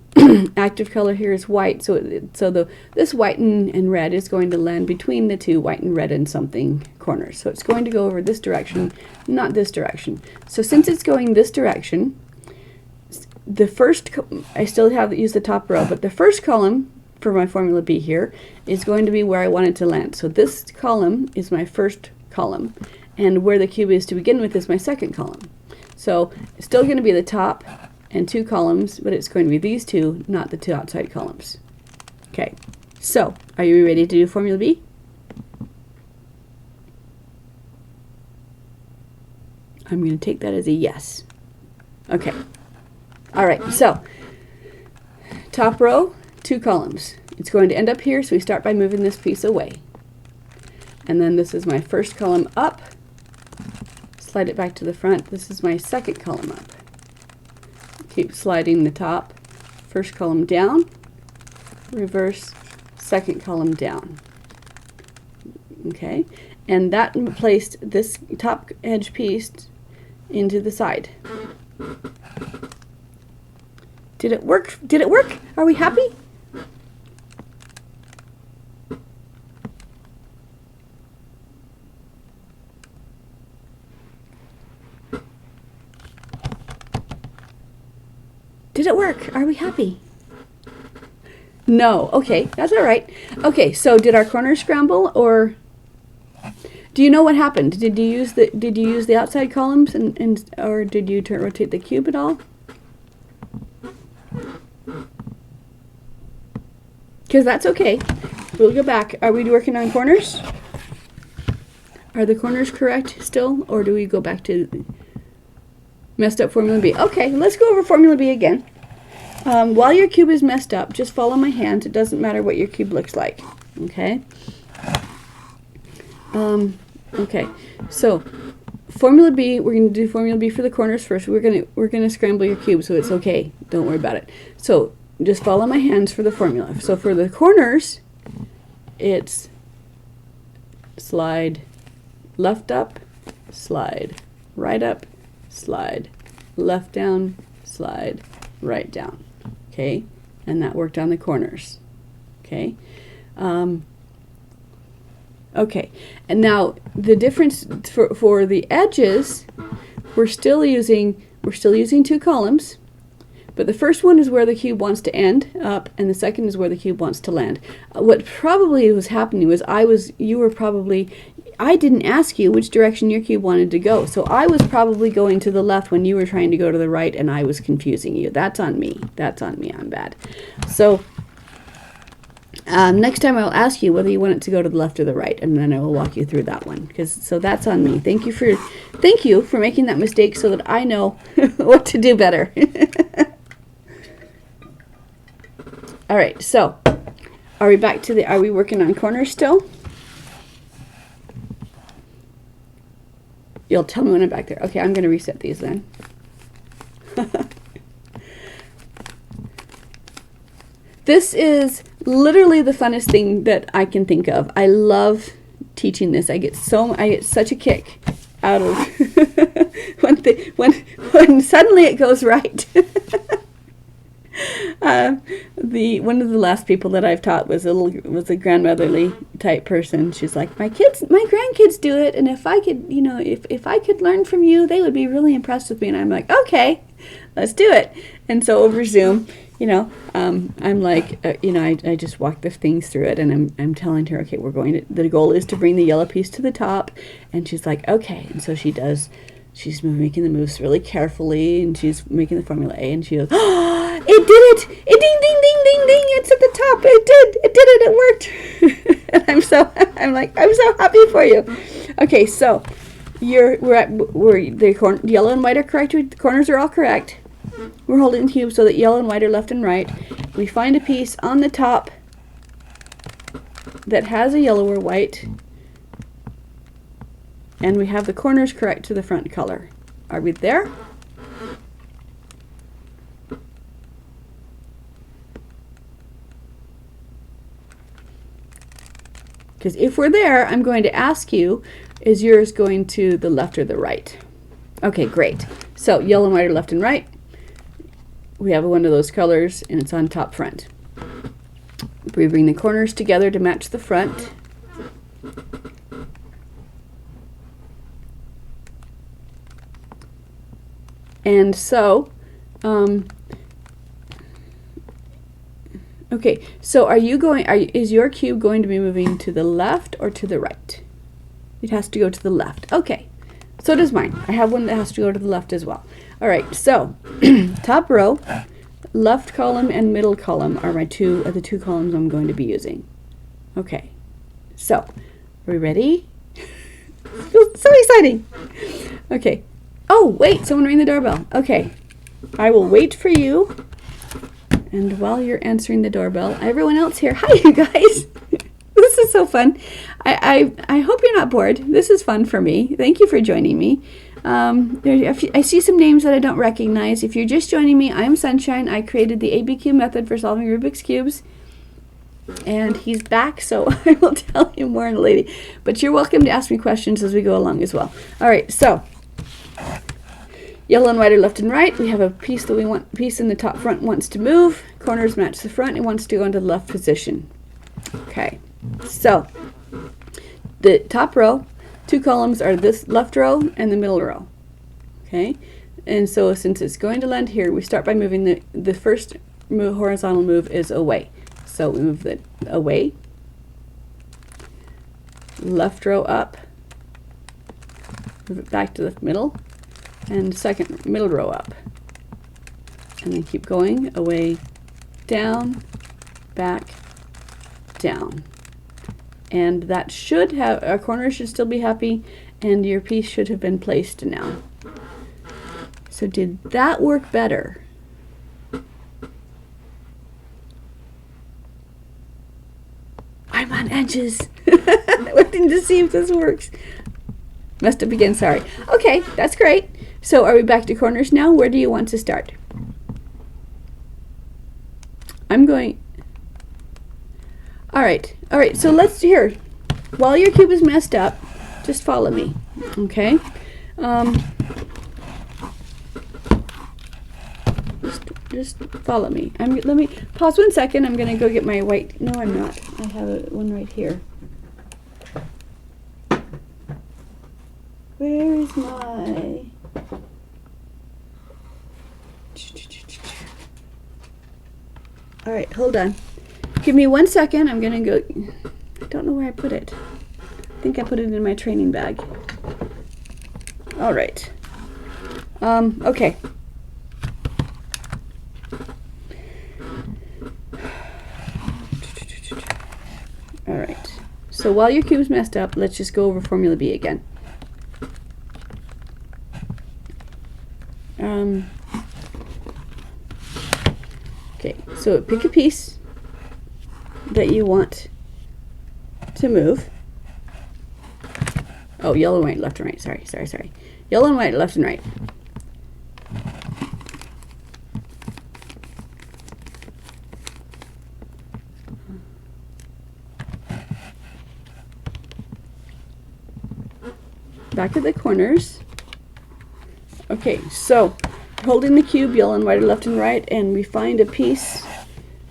active color here is white. So this white and red is going to land between the two white and red and something corners. So it's going to go over this direction, not this direction. So since it's going this direction, the first, I still have to use the top row, but the first column for my formula B here is going to be where I want it to land. So this column is my first column, and where the cube is to begin with is my second column. So it's still going to be the top and 2 columns, but it's going to be these two, not the 2 outside columns. Okay, so are you ready to do formula B? I'm going to take that as a yes. Okay. All right, so top row, 2 columns. It's going to end up here, so we start by moving this piece away. And then this is my first column up. Slide it back to the front. This is my second column up. Keep sliding the top. First column down, reverse, second column down. Okay, and that placed this top edge piece into the side. Did it work? Did it work? Are we happy? Did it work? Are we happy? No. Okay, that's all right. Okay, so did our corners scramble, or do you know what happened? Did you use the outside columns or did you rotate the cube at all? Because that's okay. We'll go back. Are we working on corners? Are the corners correct still, or do we go back to messed up formula B? Okay, let's go over formula B again. While your cube is messed up, just follow my hand. It doesn't matter what your cube looks like. Okay. Okay. So formula B, we're going to do formula B for the corners first. We're gonna scramble your cube, so it's okay. Don't worry about it. So just follow my hands for the formula. So for the corners, it's slide left up, slide right up, slide left down, slide right down. Okay, and that worked on the corners. Okay. Okay, and now the difference for the edges, we're still using 2 columns, but the first one is where the cube wants to end up, and the second is where the cube wants to land. What probably was happening was I didn't ask you which direction your cube wanted to go, so I was probably going to the left when you were trying to go to the right, and I was confusing you. That's on me. That's on me. I'm bad. So next time I'll ask you whether you want it to go to the left or the right, and then I will walk you through that one. So that's on me. Thank you for making that mistake so that I know what to do better. All right, so are we back to the, are we working on corners still? You'll tell me when I'm back there. Okay, I'm going to reset these then. This is literally the funnest thing that I can think of. I love teaching this. I get such a kick out of when suddenly it goes right. One of the last people that I've taught was a grandmotherly type person. She's like, my grandkids do it, and if I could, if I could learn from you, they would be really impressed with me. And I'm like, okay, let's do it. And so over Zoom, I'm like, I just walk the things through it, and I'm telling her, okay, the goal is to bring the yellow piece to the top, and she's like, okay, and so she does. She's making the moves really carefully, and she's making the formula A, and she goes, oh, it did it! It ding, ding, ding, ding, ding! It's at the top! It did it! And I'm so happy for you. Okay, so the yellow and white are correct. The corners are all correct. We're holding the cube so that yellow and white are left and right. We find a piece on the top that has a yellow or white. And we have the corners correct to the front color. Are we there? Because if we're there, I'm going to ask you, is yours going to the left or the right? Okay, great. So yellow and white are left and right. We have one of those colors, and it's on top front. We bring the corners together to match the front. And so, okay, so is your cube going to be moving to the left or to the right? It has to go to the left. Okay, so does mine. I have one that has to go to the left as well. All right, so top row, left column, and middle column are the two columns I'm going to be using. Okay, so are we ready? Feels so exciting. Okay. Oh, wait, someone ring the doorbell. Okay, I will wait for you. And while you're answering the doorbell, everyone else here, hi, you guys. This is so fun. I hope you're not bored. This is fun for me. Thank you for joining me. I see some names that I don't recognize. If you're just joining me, I'm Sunshine. I created the ABCube method for solving Rubik's Cubes. And he's back, so I will tell you more in a later. But you're welcome to ask me questions as we go along as well. All right, so yellow and white are left and right. We have a piece in the top front wants to move. Corners match the front. It wants to go into the left position. Okay, so the top row, two columns are this left row and the middle row. Okay, and so since it's going to land here, we start by moving the first horizontal move is away. So we move it away, left row up, move it back to the middle, and second middle row up, and then keep going, away, down, back, down. And that should have, our corner should still be happy, and your piece should have been placed now. So did that work better? I'm on edges. Waiting to see if this works. Messed up again, sorry. Okay, that's great. So are we back to corners now? Where do you want to start? I'm going... All right, so let's here. While your cube is messed up, just follow me, okay? Just follow me. Let me pause 1 second. I'm gonna go get my white. No, I'm not. I have one right here. Where is my? All right, hold on. Give me 1 second. I'm gonna go. I don't know where I put it. I think I put it in my training bag. All right. Okay. All right. So while your cube's messed up, let's just go over Formula B again. Okay, so pick a piece that you want to move. Oh, yellow and white, left and right. Sorry. Yellow and white, left and right. Back at the corners. Okay, so holding the cube, yellow and white are left and right, and we find a piece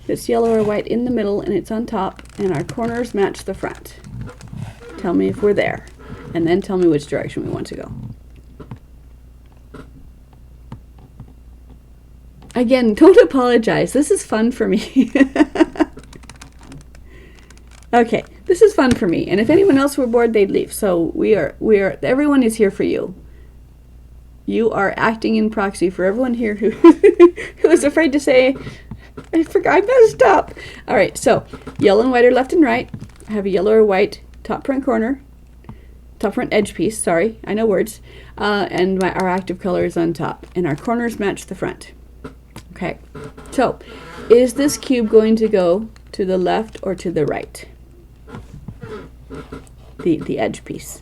that's yellow or white in the middle, and it's on top, and our corners match the front. Tell me if we're there, and then tell me which direction we want to go. Again, don't apologize. This is fun for me. Okay, this is fun for me, and if anyone else were bored, they'd leave. So everyone is here for you. You are acting in proxy for everyone here who who is afraid to say, I forgot, I messed up. All right, so yellow and white are left and right. I have a yellow or white top front corner, top front edge piece, sorry, I know words, and our active color is on top, and our corners match the front. Okay, so is this cube going to go to the left or to the right? The edge piece.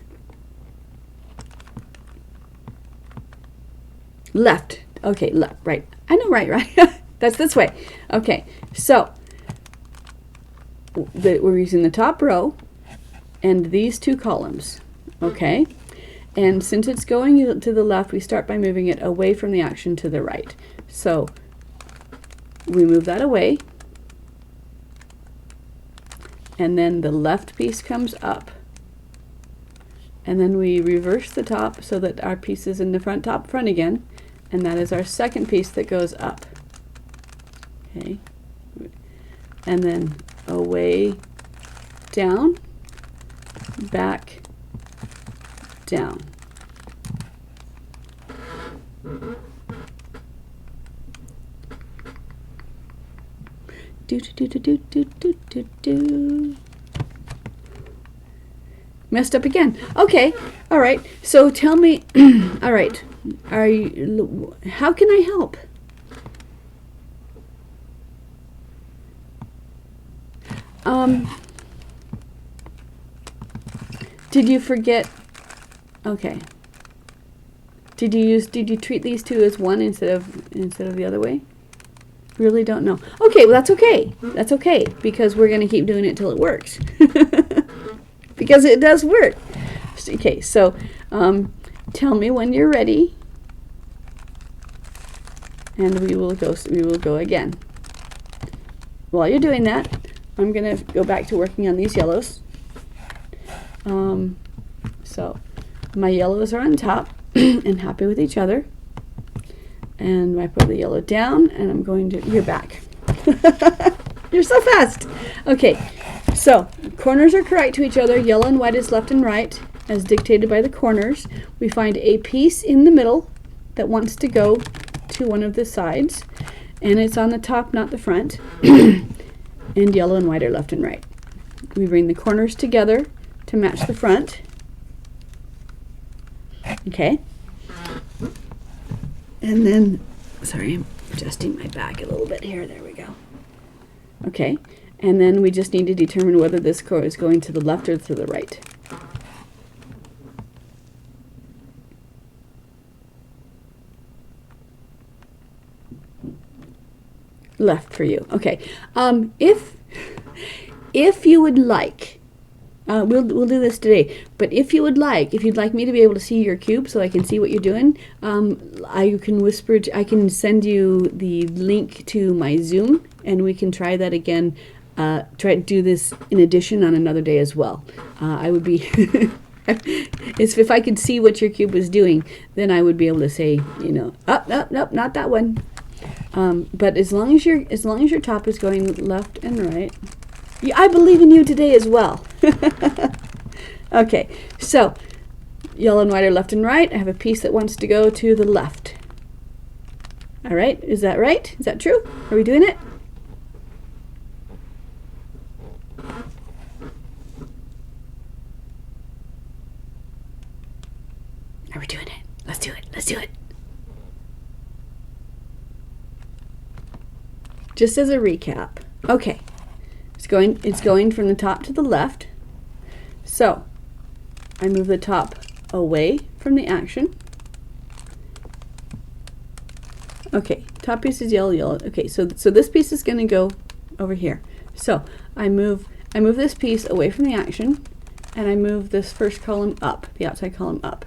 Left. Okay, left, right. I know right. That's this way. Okay, so we're using the top row and these two columns. Okay, and since it's going to the left, we start by moving it away from the action to the right. So we move that away, and then the left piece comes up, and then we reverse the top so that our piece is in the front again, and that is our second piece that goes up. Okay, and then away, down, back, down. Do. Messed up again. Okay, all right. So tell me, all right, how can I help? Did you forget? Okay. Did you treat these two as one instead of the other way? Really don't know. Okay, well that's okay. That's okay, because we're going to keep doing it till it works. Because it does work. Okay, so tell me when you're ready, and we will go again. While you're doing that, I'm going to go back to working on these yellows. So my yellows are on top and happy with each other. And I put the yellow down, and I'm going to, you're back. You're so fast. Okay, so corners are correct to each other. Yellow and white is left and right, as dictated by the corners. We find a piece in the middle that wants to go to one of the sides, and it's on the top, not the front. And yellow and white are left and right. We bring the corners together to match the front. Okay. And then, sorry, I'm adjusting my back a little bit here. There we go. Okay, and then we just need to determine whether this core is going to the left or to the right. Left for you. Okay. If you would like, we'll do this today, but if you'd like me to be able to see your cube so I can see what you're doing, I can send you the link to my Zoom, and we can try that again, try to do this in addition on another day as well. I would be, if I could see what your cube was doing, then I would be able to say, nope, not that one. But as long as your top is going left and right, I believe in you today as well. Okay, so yellow and white are left and right. I have a piece that wants to go to the left. All right, is that right? Is that true? Are we doing it? Are we doing it? Let's do it. Let's do it. Just as a recap. Okay. Let's going from the top to the left. So I move the top away from the action. Okay, top piece is yellow, yellow. Okay, so this piece is going to go over here. So I move this piece away from the action, and I move this first column up, the outside column up.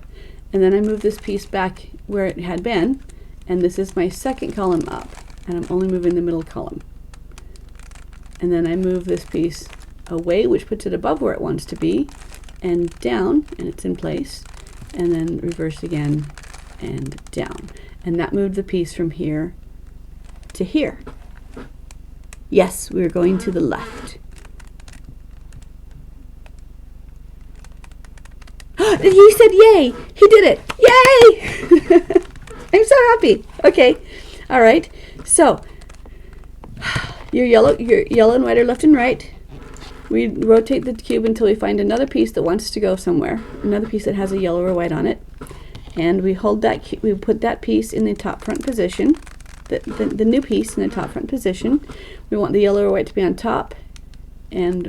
And then I move this piece back where it had been, and this is my second column up, and I'm only moving the middle column. And then I move this piece away, which puts it above where it wants to be, and down, and it's in place, and then reverse again and down. And that moved the piece from here to here. Yes, we're going to the left. He said yay! He did it! Yay! I'm so happy. Okay. All right. So your yellow and white are left and right. We rotate the cube until we find another piece that wants to go somewhere. Another piece that has a yellow or white on it. And we hold that, we put that piece in the top front position, the new piece in the top front position. We want the yellow or white to be on top and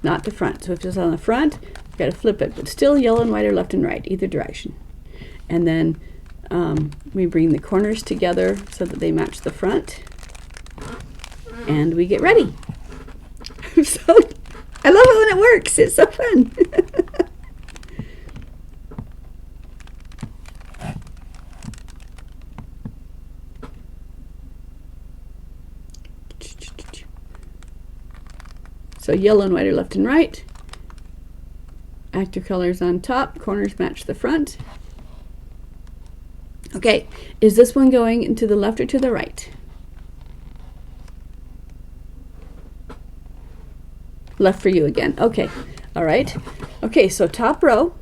not the front. So if it's on the front, we've got to flip it, but still yellow and white are left and right, either direction. And then we bring the corners together so that they match the front, and we get ready. So I love it when it works. It's so fun. So yellow and white are left and right. Active colors on top, corners match the front. Okay, is this one going into the left or to the right? Left for you again. Okay, all right. Okay, so top row,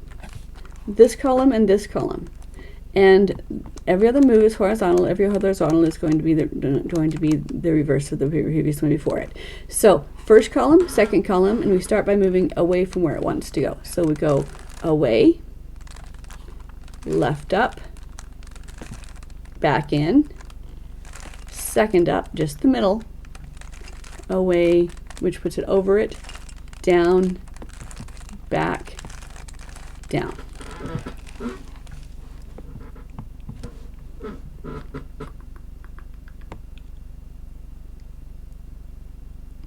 this column and this column. And every other move is horizontal. Every other horizontal is going to be the reverse of the previous one before it. So first column, second column, and we start by moving away from where it wants to go. So we go away, left up, back in, second up, just the middle, away, which puts it over it, down, back, down.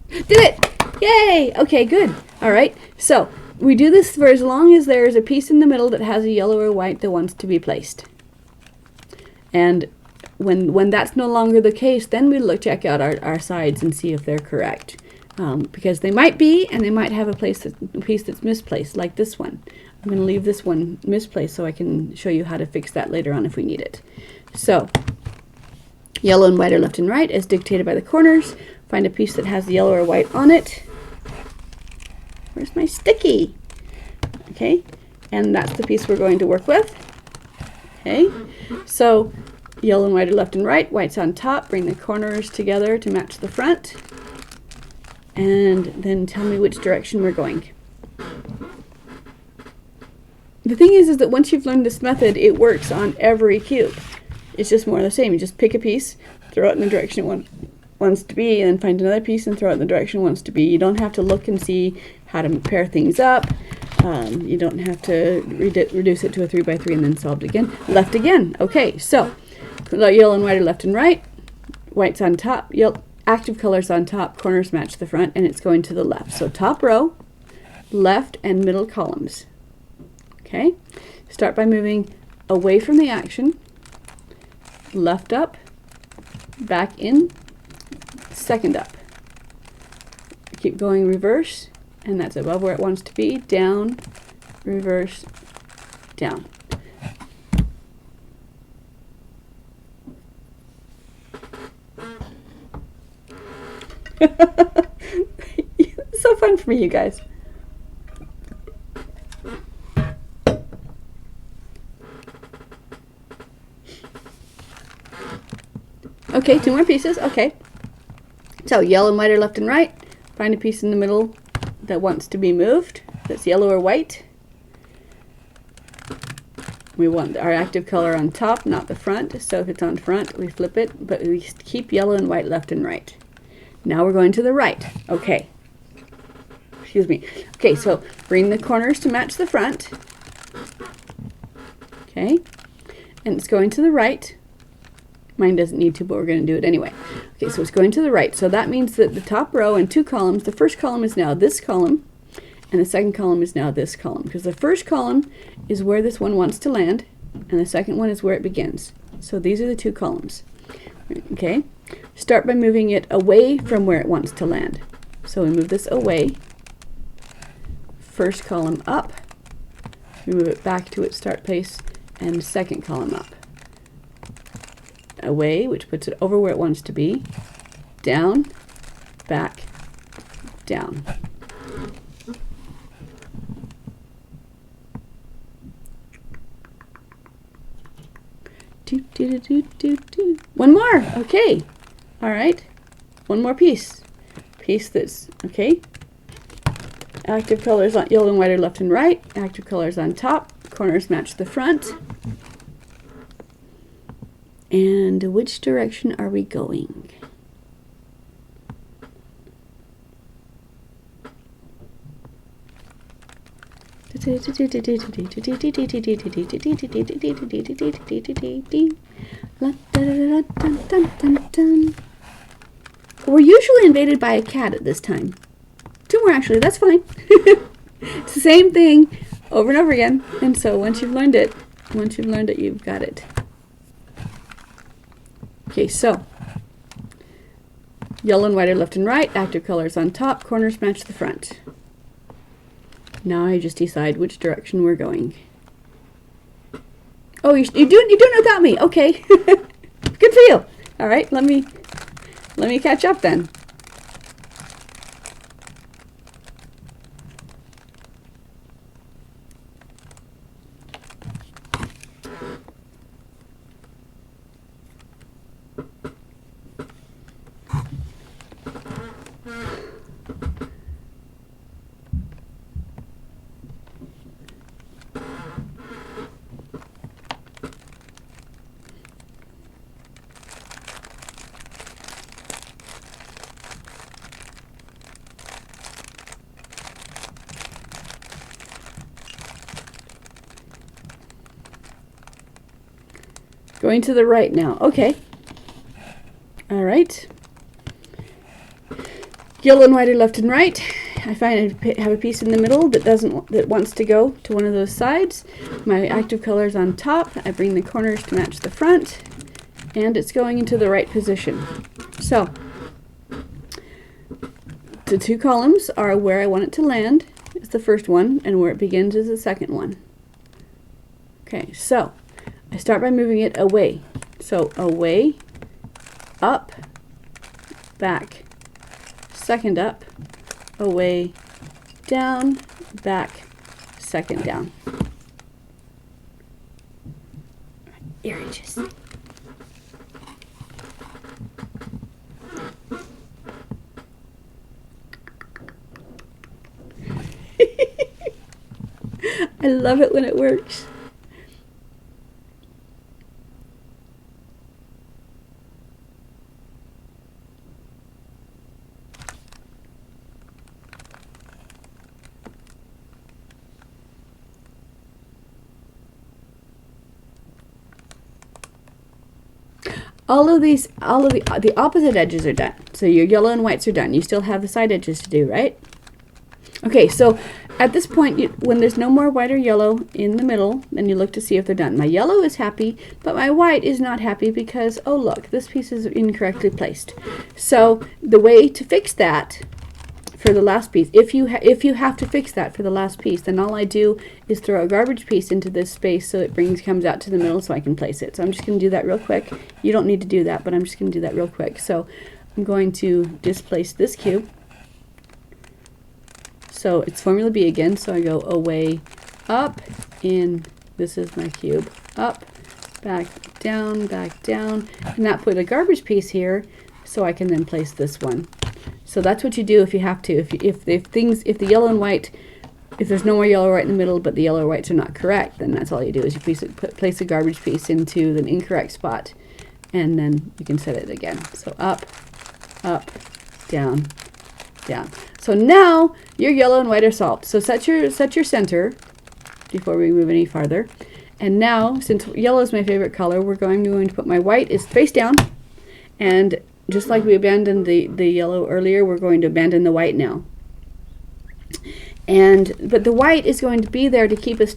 Did it! Yay! Okay, good. All right. So we do this for as long as there is a piece in the middle that has a yellow or white that wants to be placed. And when that's no longer the case, then we check out our sides and see if they're correct. Because they might be, and they might have a piece that's misplaced, like this one. I'm going to leave this one misplaced so I can show you how to fix that later on if we need it. So yellow and white are left and right as dictated by the corners. Find a piece that has the yellow or white on it. Where's my sticky? Okay, and that's the piece we're going to work with. Okay, so yellow and white are left and right, white's on top. Bring the corners together to match the front. And then tell me which direction we're going. The thing is that once you've learned this method, it works on every cube. It's just more of the same. You just pick a piece, throw it in the direction it wants to be, and then find another piece and throw it in the direction it wants to be. You don't have to look and see how to pair things up. You don't have to reduce it to a 3x3 and then solve it again. Left again. Okay, so yellow and white are left and right. White's on top. Active colors on top. Corners match the front, and it's going to the left. So top row, left and middle columns. Okay, start by moving away from the action. Left up, back in, second up. Keep going reverse, and that's above where it wants to be. Down, reverse, down. It's so fun for me, you guys. Okay, two more pieces. Okay. So yellow and white are left and right. Find a piece in the middle that wants to be moved. That's yellow or white. We want our active color on top, not the front. So if it's on front, we flip it, but we keep yellow and white left and right. Now we're going to the right. Okay. Excuse me. Okay, so bring the corners to match the front. Okay. And it's going to the right. Mine doesn't need to, but we're going to do it anyway. Okay, so it's going to the right. So that means that the top row and 2 columns, the first column is now this column, and the second column is now this column. Because the first column is where this one wants to land, and the second one is where it begins. So these are the 2 columns. Okay, start by moving it away from where it wants to land. So we move this away, first column up, we move it back to its start place, and second column up. Away, which puts it over where it wants to be, down, back, down. One more. Okay. All right. One more piece. Piece that's okay. Active colors on yellow and white are left and right. Active colors on top. Corners match the front. And which direction are we going? We're usually invaded by a cat at this time. 2 more actually, that's fine. It's the same thing over and over again. And so once you've learned it, you've got it. Okay, so yellow and white are left and right, active colors on top, corners match the front. Now I just decide which direction we're going. Oh, you're doing it without me. Okay. Good for you. All right, let me catch up then. Going to the right now. Okay. All right. Yellow and white are left and right. I find I have a piece in the middle that wants to go to one of those sides. My active color is on top. I bring the corners to match the front, and it's going into the right position. So the 2 columns are where I want it to land. It's the first one, and where it begins is the second one. Okay, so I start by moving it away. So away, up, back, second up, away, down, back, second down. Ear itches. I love it when it works. All of the opposite edges are done. So your yellow and whites are done. You still have the side edges to do, right? Okay, so at this point, when there's no more white or yellow in the middle, then you look to see if they're done. My yellow is happy, but my white is not happy because, oh look, this piece is incorrectly placed. So the way to fix that for the last piece, if you have to fix that for the last piece, then all I do is throw a garbage piece into this space so it comes out to the middle so I can place it. So I'm just going to do that real quick. You don't need to do that, but I'm just going to do that real quick. So I'm going to displace this cube. So it's formula B again, so I go away, up, in, this is my cube, up, back, down, and that put a garbage piece here so I can then place this one. So that's what you do if you have to. If the yellow and white, if there's no more yellow or white in the middle, but the yellow or whites are not correct, then that's all you do is you place a garbage piece into the incorrect spot, and then you can set it again. So up, down, down. So now your yellow and white are solved. So set your center before we move any farther. And now, since yellow is my favorite color, we're going to put my white is face down, and just like we abandoned the yellow earlier, we're going to abandon the white now. But the white is going to be there to keep us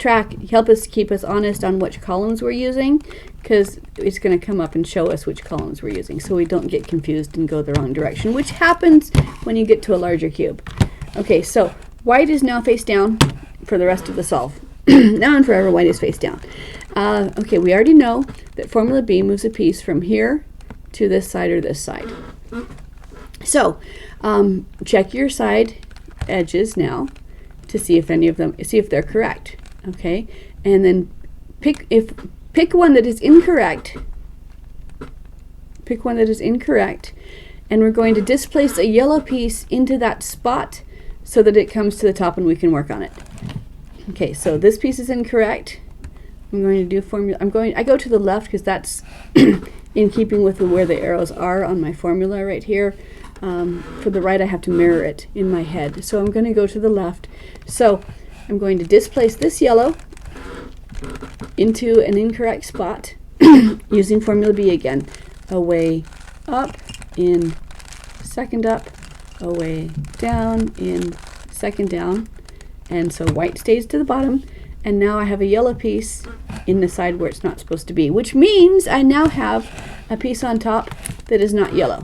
help us keep us honest on which columns we're using, because it's going to come up and show us which columns we're using, so we don't get confused and go the wrong direction, which happens when you get to a larger cube. Okay, so white is now face down for the rest of the solve. Now and forever, white is face down. Okay, we already know that formula B moves a piece from here to this side or this side. So check your side edges now to see if any of them, see if they're correct. Okay, and then pick one that is incorrect. Pick one that is incorrect, and we're going to displace a yellow piece into that spot so that it comes to the top and we can work on it. Okay, so this piece is incorrect. I'm going to do formula. I go to the left because that's in keeping with where the arrows are on my formula right here. For the right, I have to mirror it in my head. So I'm going to go to the left. So I'm going to displace this yellow into an incorrect spot using formula B again. Away, up, in, second up, away, down, in, second down. And so white stays to the bottom, and now I have a yellow piece in the side where it's not supposed to be, which means I now have a piece on top that is not yellow.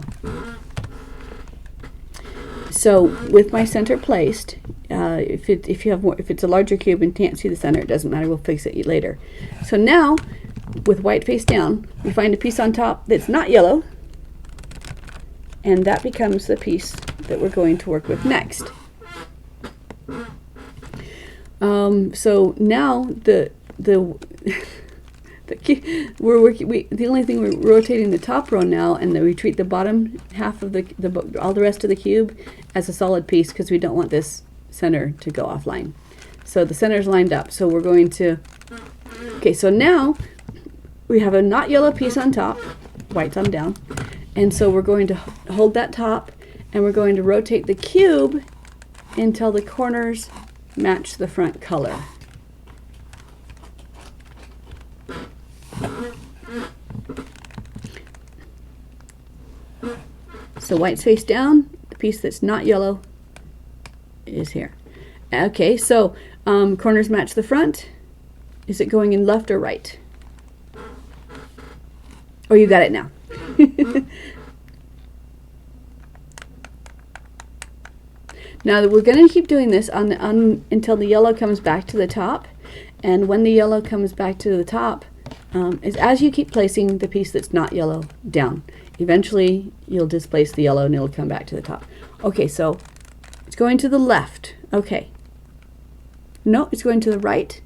So with my center placed, if it's a larger cube and can't see the center, it doesn't matter, we'll fix it later. So now, with white face down, we find a piece on top that's not yellow, and that becomes the piece that we're going to work with next. So now the only thing we're rotating the top row now, and then we treat the bottom half of all the rest of the cube as a solid piece because we don't want this center to go offline. So the center's lined up. So we're going to, okay, so now we have a not yellow piece on top, white's on down, and so we're going to hold that top, and we're going to rotate the cube until the corners match the front color. So white's face down, the piece that's not yellow is here. Okay, so corners match the front. Is it going in left or right? Oh, you got it now. Now we're going to keep doing this until the yellow comes back to the top, and when the yellow comes back to the top, is as you keep placing the piece that's not yellow down. Eventually you'll displace the yellow and it'll come back to the top. Okay, so it's going to the left. Okay. No, it's going to the right.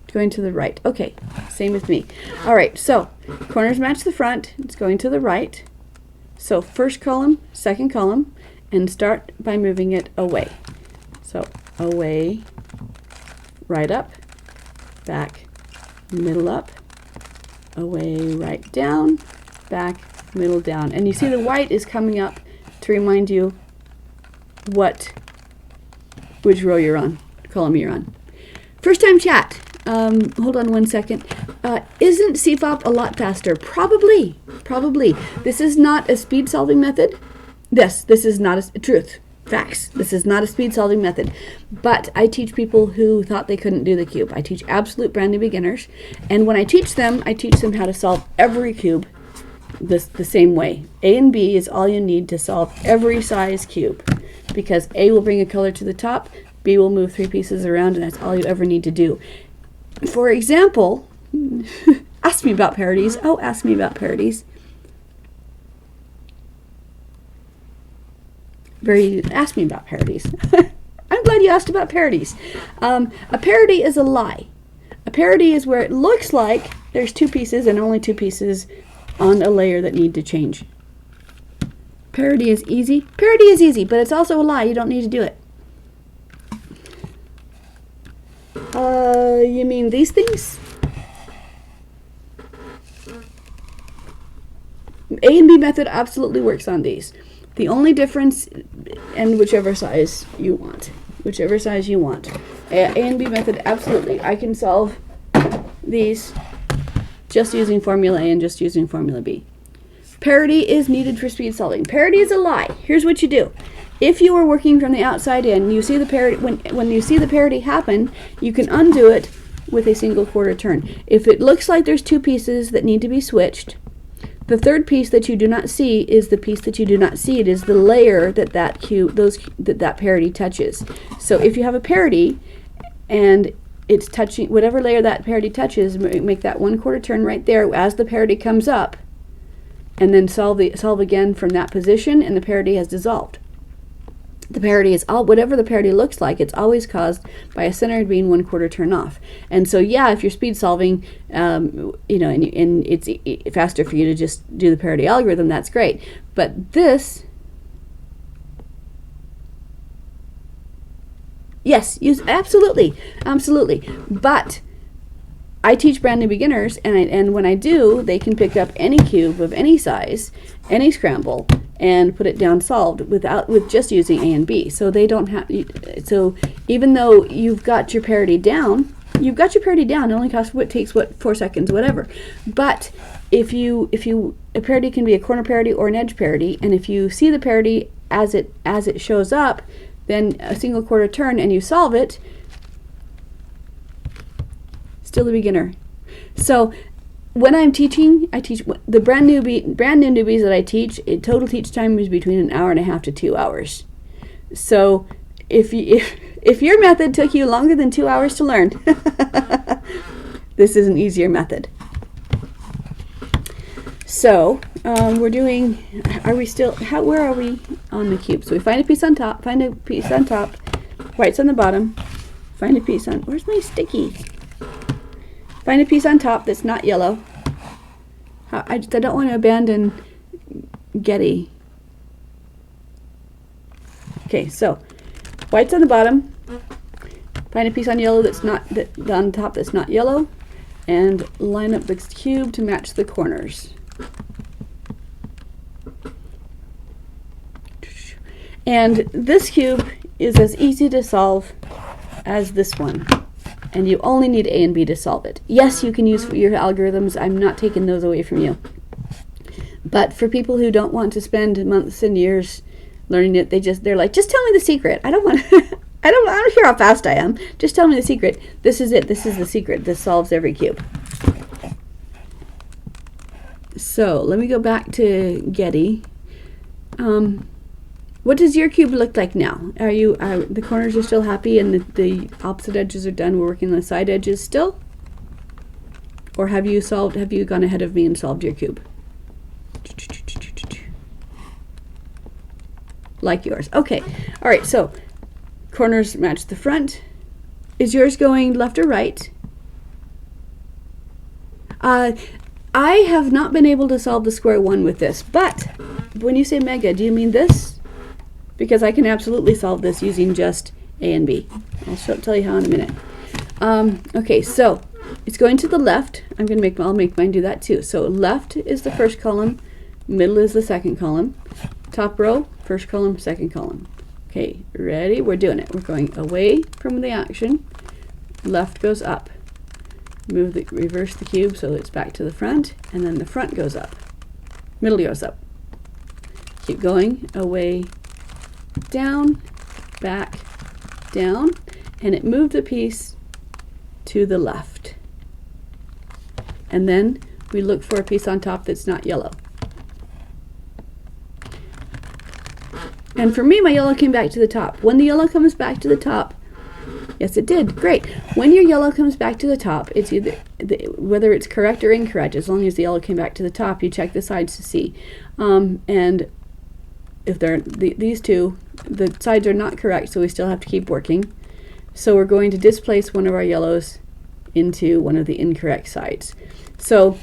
It's going to the right. Okay, same with me. All right, so corners match the front. It's going to the right. So first column, second column, and start by moving it away. So away, right up, back, middle up, away, right down, back, middle down. And you see the white is coming up to remind you which row you're on, column you're on. First time chat. Hold on one second. Isn't CFOP a lot faster? Probably. This is not a speed solving method. This is not a truth. Facts. This is not a speed solving method. But I teach people who thought they couldn't do the cube. I teach absolute brand new beginners. And when I teach them how to solve every cube the same way. A and B is all you need to solve every size cube. Because A will bring a color to the top, B will move 3 pieces around, and that's all you ever need to do. For example, ask me about parodies. Oh, ask me about parodies. Ask me about parodies. I'm glad you asked about parodies. A parody is a lie. A parody is where it looks like there's 2 pieces and only 2 pieces on a layer that need to change. Parody is easy. Parody is easy, but it's also a lie. You don't need to do it. You mean these things? A and B method absolutely works on these. The only difference, and whichever size you want. Whichever size you want. A and B method, absolutely. I can solve these just using formula A and just using formula B. Parity is needed for speed solving. Parity is a lie. Here's what you do. If you are working from the outside in, you see the parity, when you see the parity happen, you can undo it with a single quarter turn. If it looks like there's two pieces that need to be switched, the third piece that you do not see is the piece that you do not see. It is the layer that parity touches. So if you have a parity and it's touching whatever layer that parity touches, make that 1/4 turn right there as the parity comes up, and then solve again from that position, and the parity has dissolved. The parity is whatever the parity looks like. It's always caused by a center being 1/4 turn off. And so, yeah, if you're speed solving, you know, and it's faster for you to just do the parity algorithm, that's great. But this, yes, absolutely. But I teach brand new beginners, and when I do, they can pick up any cube of any size, any scramble, and put it down solved with just using A and B. So they don't have. So even though you've got your parity down, It only takes 4 seconds, whatever. But if a parity can be a corner parity or an edge parity, and if you see the parity as it shows up, then a single quarter turn and you solve it. Still a beginner. So when I'm teaching, I teach the brand new newbies that I teach. Total teach time is between 1.5 hours to 2 hours. So if your method took you longer than 2 hours to learn, this is an easier method. So where are we on the cube? So we find a piece on top, white's on the bottom, find a piece on, where's my sticky? Find a piece on top that's not yellow. I don't want to abandon Getty. Okay, so white's on the bottom. Find a piece on yellow on top that's not yellow, and line up the cube to match the corners. And this cube is as easy to solve as this one. And you only need A and B to solve it. Yes, you can use your algorithms. I'm not taking those away from you. But for people who don't want to spend months and years learning it, they're like, just tell me the secret. I don't care how fast I am. Just tell me the secret. This is it. This is the secret. This solves every cube. So let me go back to Getty. What does your cube look like now? The corners are still happy and the opposite edges are done? We're working on the side edges still? Or have you gone ahead of me and solved your cube? Like yours. Okay. All right, so corners match the front. Is yours going left or right? I have not been able to solve the square one with this, but when you say mega, do you mean this? Because I can absolutely solve this using just A and B. I'll tell you how in a minute. Okay, so it's going to the left. I'll make mine do that too. So left is the first column, middle is the second column, top row, first column, second column. Okay, ready? We're doing it. We're going away from the action. Left goes up. Reverse the cube so it's back to the front, and then the front goes up. Middle goes up. Keep going, away, down, back, down, and it moved the piece to the left. And then we look for a piece on top that's not yellow. And for me, my yellow came back to the top. When the yellow comes back to the top, yes, it did. Great. When your yellow comes back to the top, it's either whether it's correct or incorrect. As long as the yellow came back to the top, you check the sides to see. And if they're these two, the sides are not correct, so we still have to keep working. So we're going to displace one of our yellows into one of the incorrect sides. So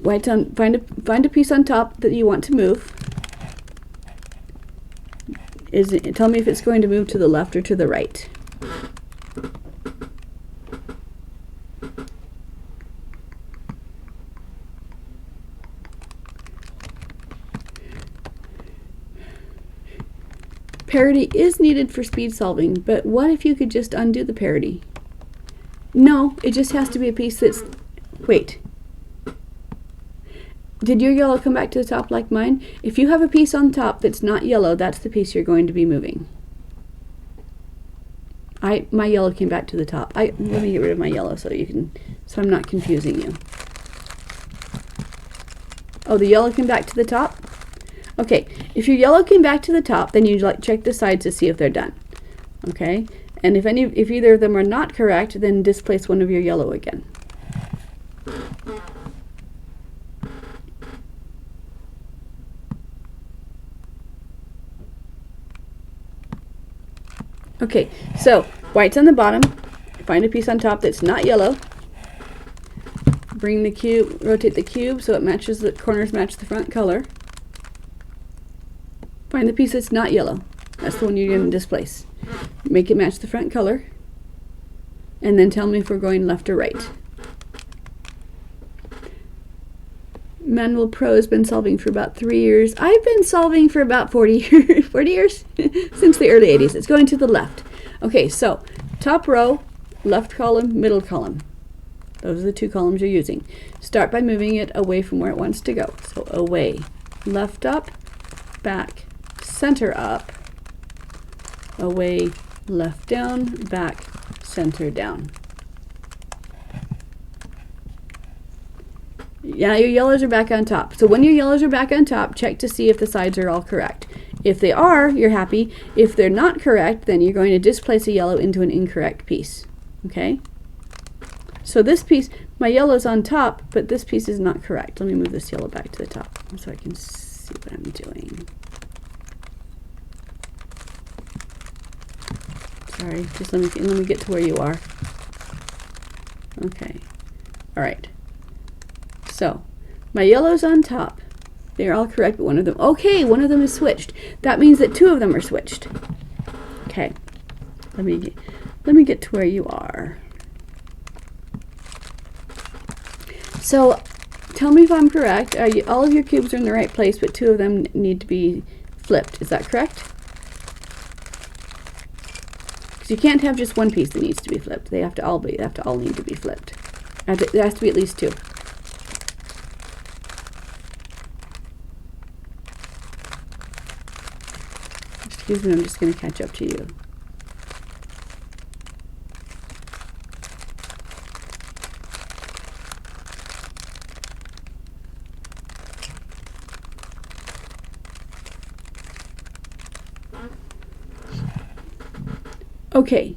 find a piece on top that you want to move. Tell me if it's going to move to the left or to the right. Parity is needed for speed solving, but what if you could just undo the parity? No, it just has to be a piece that's... Wait. Did your yellow come back to the top like mine? If you have a piece on top that's not yellow, that's the piece you're going to be moving. My yellow came back to the top. Let me get rid of my yellow so I'm not confusing you. Oh, the yellow came back to the top? Okay, if your yellow came back to the top, then you check the sides to see if they're done. Okay, and if either of them are not correct, then displace one of your yellow again. Okay, so white's on the bottom. Find a piece on top that's not yellow. Bring the cube, rotate the cube so it matches, the corners match the front color. Find the piece that's not yellow. That's the one you're going to displace. Make it match the front color. And then tell me if we're going left or right. Manual Pro has been solving for about 3 years. I've been solving for about 40 years, 40 years? Since the early 80s. It's going to the left. Okay, so top row, left column, middle column. Those are the two columns you're using. Start by moving it away from where it wants to go. So away, left up, back, center up, away, left down, back, center down. Yeah, your yellows are back on top. So when your yellows are back on top, check to see if the sides are all correct. If they are, you're happy. If they're not correct, then you're going to displace a yellow into an incorrect piece. Okay? So this piece, my yellow's on top, but this piece is not correct. Let me move this yellow back to the top so I can see what I'm doing. Sorry, just let me get to where you are. Okay. All right. So, my yellow's on top. They're all correct, but one of them... Okay, one of them is switched. That means that two of them are switched. Okay. Let me get to where you are. So, tell me if I'm correct. All of your cubes are in the right place, but two of them need to be flipped. Is that correct? Because you can't have just one piece that needs to be flipped. They have to all need to be flipped. There has to be at least two. Excuse me, I'm just going to catch up to you. Okay,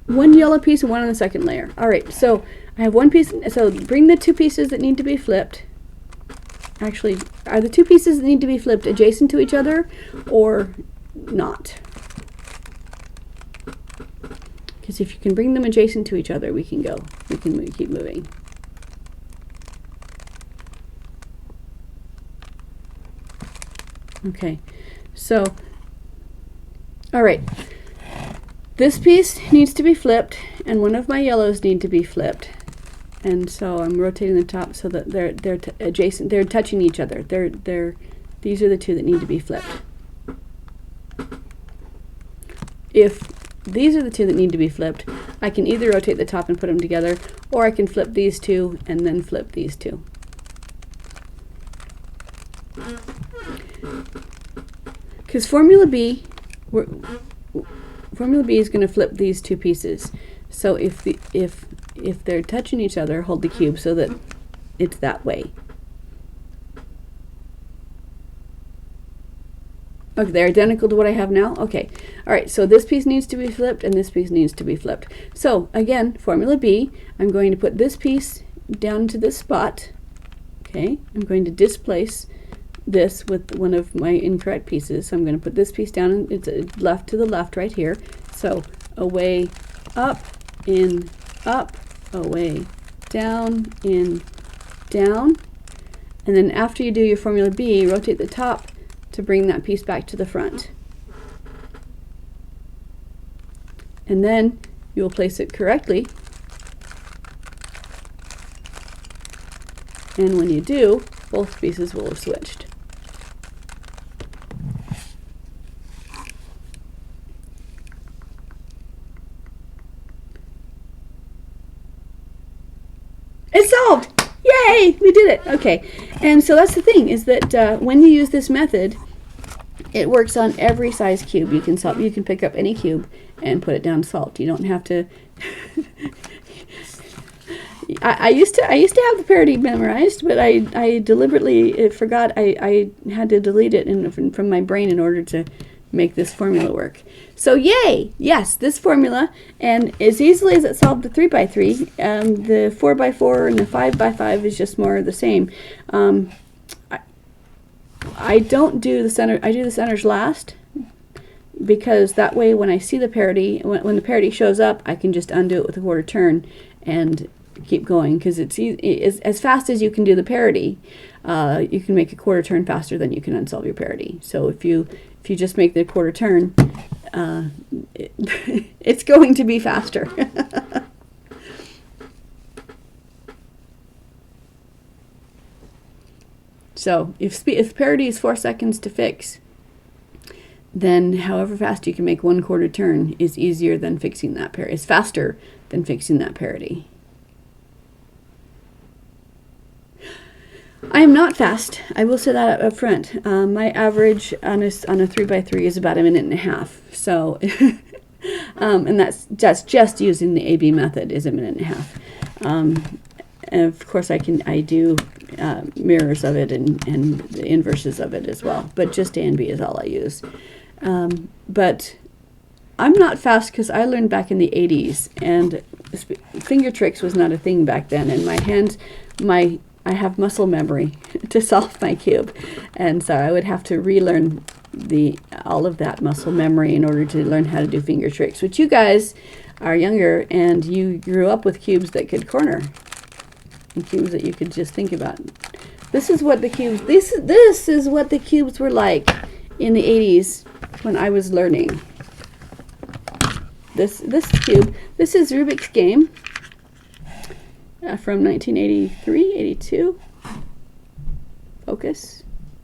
one yellow piece and one on the second layer. All right, so I have one piece, so bring the two pieces that need to be flipped. Actually, are the two pieces that need to be flipped adjacent to each other or not? Because if you can bring them adjacent to each other, we can keep moving. Okay, so, all right. This piece needs to be flipped, and one of my yellows need to be flipped. And so I'm rotating the top so that they're adjacent. They're touching each other. These are the two that need to be flipped. If these are the two that need to be flipped, I can either rotate the top and put them together, or I can flip these two and then flip these two. Because Formula B is going to flip these two pieces. So if they're touching each other, hold the cube so that it's that way. Okay, they're identical to what I have now? Okay. All right, so this piece needs to be flipped and this piece needs to be flipped. So again, Formula B, I'm going to put this piece down to this spot. Okay, I'm going to displace this with one of my incorrect pieces. So I'm going to put this piece down, and it's left to the left right here. So away, up, in, up, away, down, in, down. And then after you do your Formula B, rotate the top to bring that piece back to the front. And then you will place it correctly. And when you do, both pieces will have switched. It's solved! Yay! We did it! Okay, and so that's the thing, is that when you use this method, it works on every size cube. You can pick up any cube and put it down solved. You don't have to... I used to have the parity memorized, but I deliberately forgot. I had to delete it from my brain in order to make this formula work. So yay! Yes, this formula, and as easily as it solved the 3x3, the 4x4 and the 5x5 is just more of the same. I don't do the center. I do the centers last, because that way when I see the parity, when the parity shows up, I can just undo it with a quarter turn and keep going, because it's as fast as you can do the parity, you can make a quarter turn faster than you can unsolve your parity. So if you just make the quarter turn, it's going to be faster. So if parity is 4 seconds to fix, then however fast you can make one quarter turn is easier than fixing that parity. It's faster than fixing that parity. I am not fast. I will say that up front. My average on a 3x3 is about 1.5 minutes. So, and that's just using the AB method is 1.5 minutes. And of course, I do mirrors of it and the inverses of it as well. But just A and B is all I use. But I'm not fast because I learned back in the 80s, and finger tricks was not a thing back then. And my hands, I have muscle memory to solve my cube, and so I would have to relearn all of that muscle memory in order to learn how to do finger tricks. Which you guys are younger, and you grew up with cubes that could corner, and cubes that you could just think about. This is what the cubes. This is what the cubes were like in the 80s when I was learning. This cube. This is Rubik's Game. From 1983, 82. Focus.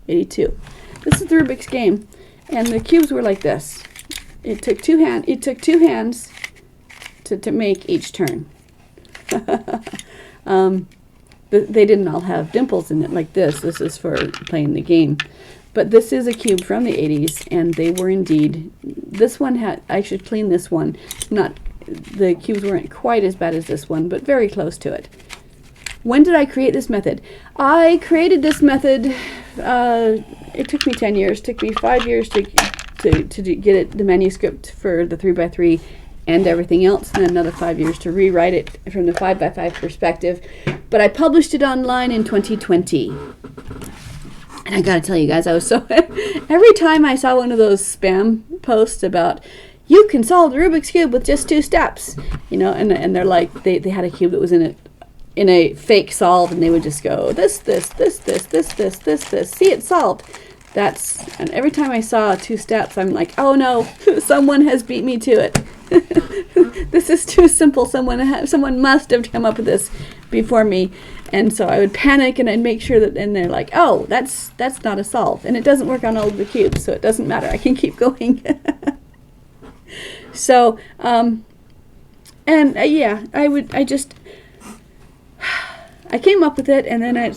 82. This is the Rubik's Game, and the cubes were like this. It took two hands to make each turn. They didn't all have dimples in it like this. This is for playing the game. But this is a cube from the 80s, and they were indeed. This one I should clean this one. The cubes weren't quite as bad as this one, but very close to it. When did I create this method? I created this method, it took me 10 years. It took me 5 years to get the manuscript for the 3x3 and everything else, and another 5 years to rewrite it from the 5x5 perspective. But I published it online in 2020. And I gotta tell you guys, I was so... every time I saw one of those spam posts about, you can solve the Rubik's Cube with just 2 steps, and they're like, they had a cube that was in a fake solve, and they would just go, this, see, it's solved. And every time I saw 2 steps, I'm like, oh no, someone has beat me to it. This is too simple. Someone must have come up with this before me. And so I would panic, and I'd make sure that, and they're like, oh, that's not a solve. And it doesn't work on all of the cubes, so it doesn't matter. I can keep going. So, yeah, I came up with it, and then I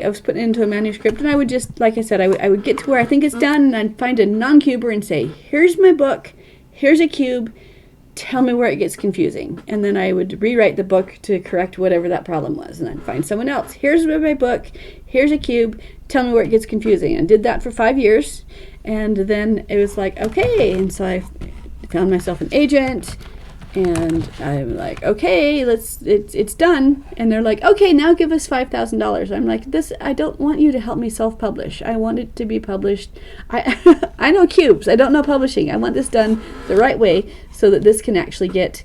was putting it into a manuscript, and I would just, like I said, I would get to where I think it's done, and I'd find a non-cuber and say, here's my book, here's a cube, tell me where it gets confusing. And then I would rewrite the book to correct whatever that problem was, and I'd find someone else. Here's my book, here's a cube, tell me where it gets confusing. And did that for 5 years, and then it was like, okay, and so I found myself an agent, and I'm like, okay, it's done. And they're like, okay, now give us $5,000. I'm like, I don't want you to help me self-publish. I want it to be published. I know cubes. I don't know publishing. I want this done the right way so that this can actually get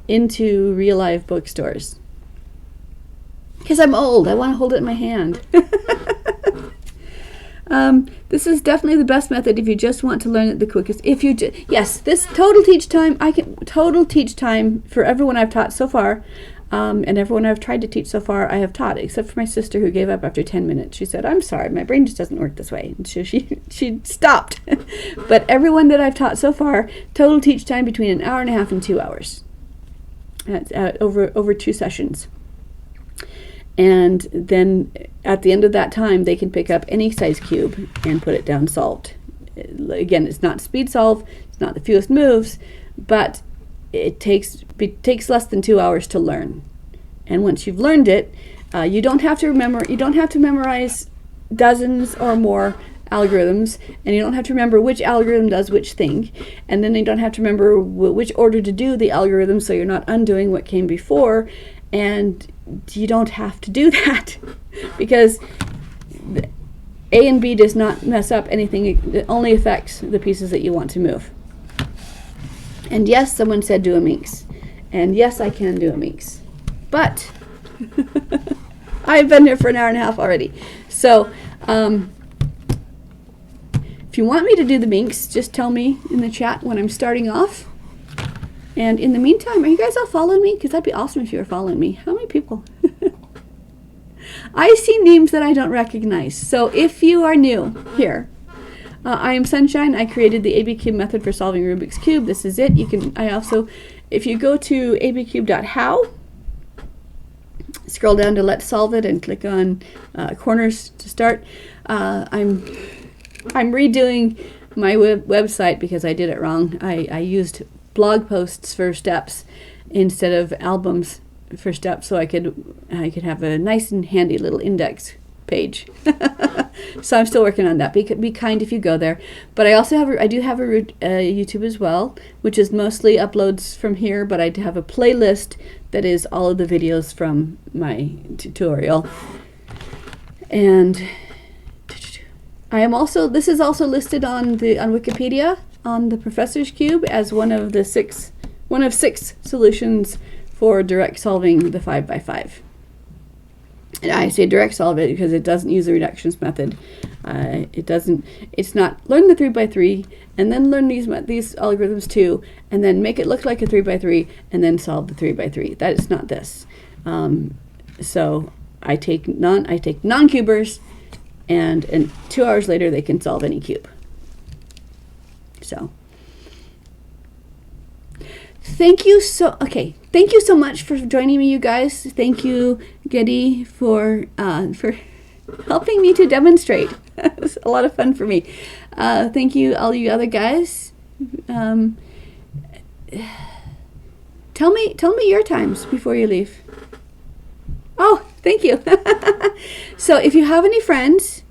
into real live bookstores. Because I'm old. I want to hold it in my hand. This is definitely the best method if you just want to learn it the quickest. Yes, this total teach time for everyone I've taught so far, and everyone I've tried to teach so far, I have taught, except for my sister who gave up after 10 minutes. She said, I'm sorry, my brain just doesn't work this way. And she stopped. But everyone that I've taught so far, total teach time between 1.5 hours and 2 hours. That's over 2 sessions. And then at the end of that time, they can pick up any size cube and put it down solved. Again, it's not speed solve, it's not the fewest moves, but it takes less than 2 hours to learn. And once you've learned it, you don't have to memorize dozens or more algorithms, and you don't have to remember which algorithm does which thing, and then you don't have to remember which order to do the algorithm, so you're not undoing what came before, and you don't have to do that because A and B does not mess up anything. It only affects the pieces that you want to move. And yes, someone said do a minx, and yes, I can do a minx, but I've been here for an hour and a half already. So if you want me to do the minx, just tell me in the chat when I'm starting off. And in the meantime, are you guys all following me? Because that'd be awesome if you were following me. How many people? I see names that I don't recognize. So if you are new here, I am Sunshine. I created the ABCube method for solving Rubik's Cube. This is it. You can. If you go to abcube.how, scroll down to Let's Solve It and click on corners to start. I'm redoing my website because I did it wrong. I used blog posts for steps instead of albums for steps, so I could have a nice and handy little index page. So I'm still working on that. Be kind if you go there. But I also have I do have a YouTube as well, which is mostly uploads from here, but I do have a playlist that is all of the videos from my tutorial. And I am also, this is also listed on Wikipedia on the Professor's Cube as one of 6 solutions for direct solving the 5x5. And I say direct solve it because it doesn't use the reductions method. It's not learn the 3x3 and then learn these algorithms too, and then make it look like a 3x3 and then solve the 3x3. That is not this. So I take non-cubers, and 2 hours later they can solve any cube. So thank you so much for joining me, you guys. Thank you, Getty, for helping me to demonstrate. It was a lot of fun for me. Thank you, all you other guys. Tell me your times before you leave. Oh, thank you. So if you have any friends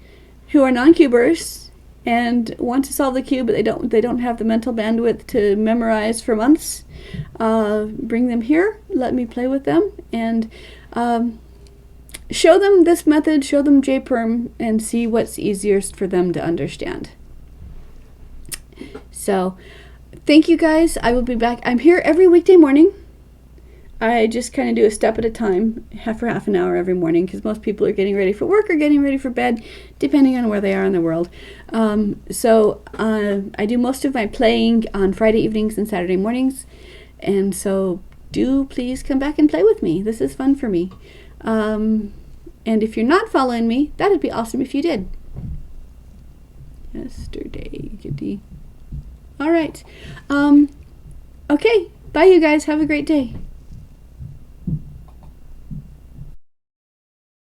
who are non-cubers and want to solve the cube, but they don't have the mental bandwidth to memorize for months, bring them here. Let me play with them and show them this method. Show them JPerm and see what's easiest for them to understand. So, thank you guys. I will be back. I'm here every weekday morning. I just kind of do a step at a time, for half an hour every morning, because most people are getting ready for work or getting ready for bed, depending on where they are in the world. So I do most of my playing on Friday evenings and Saturday mornings, and so do please come back and play with me. This is fun for me. And if you're not following me, that would be awesome if you did. Yesterday, Kitty. All right. Okay. Bye, you guys. Have a great day.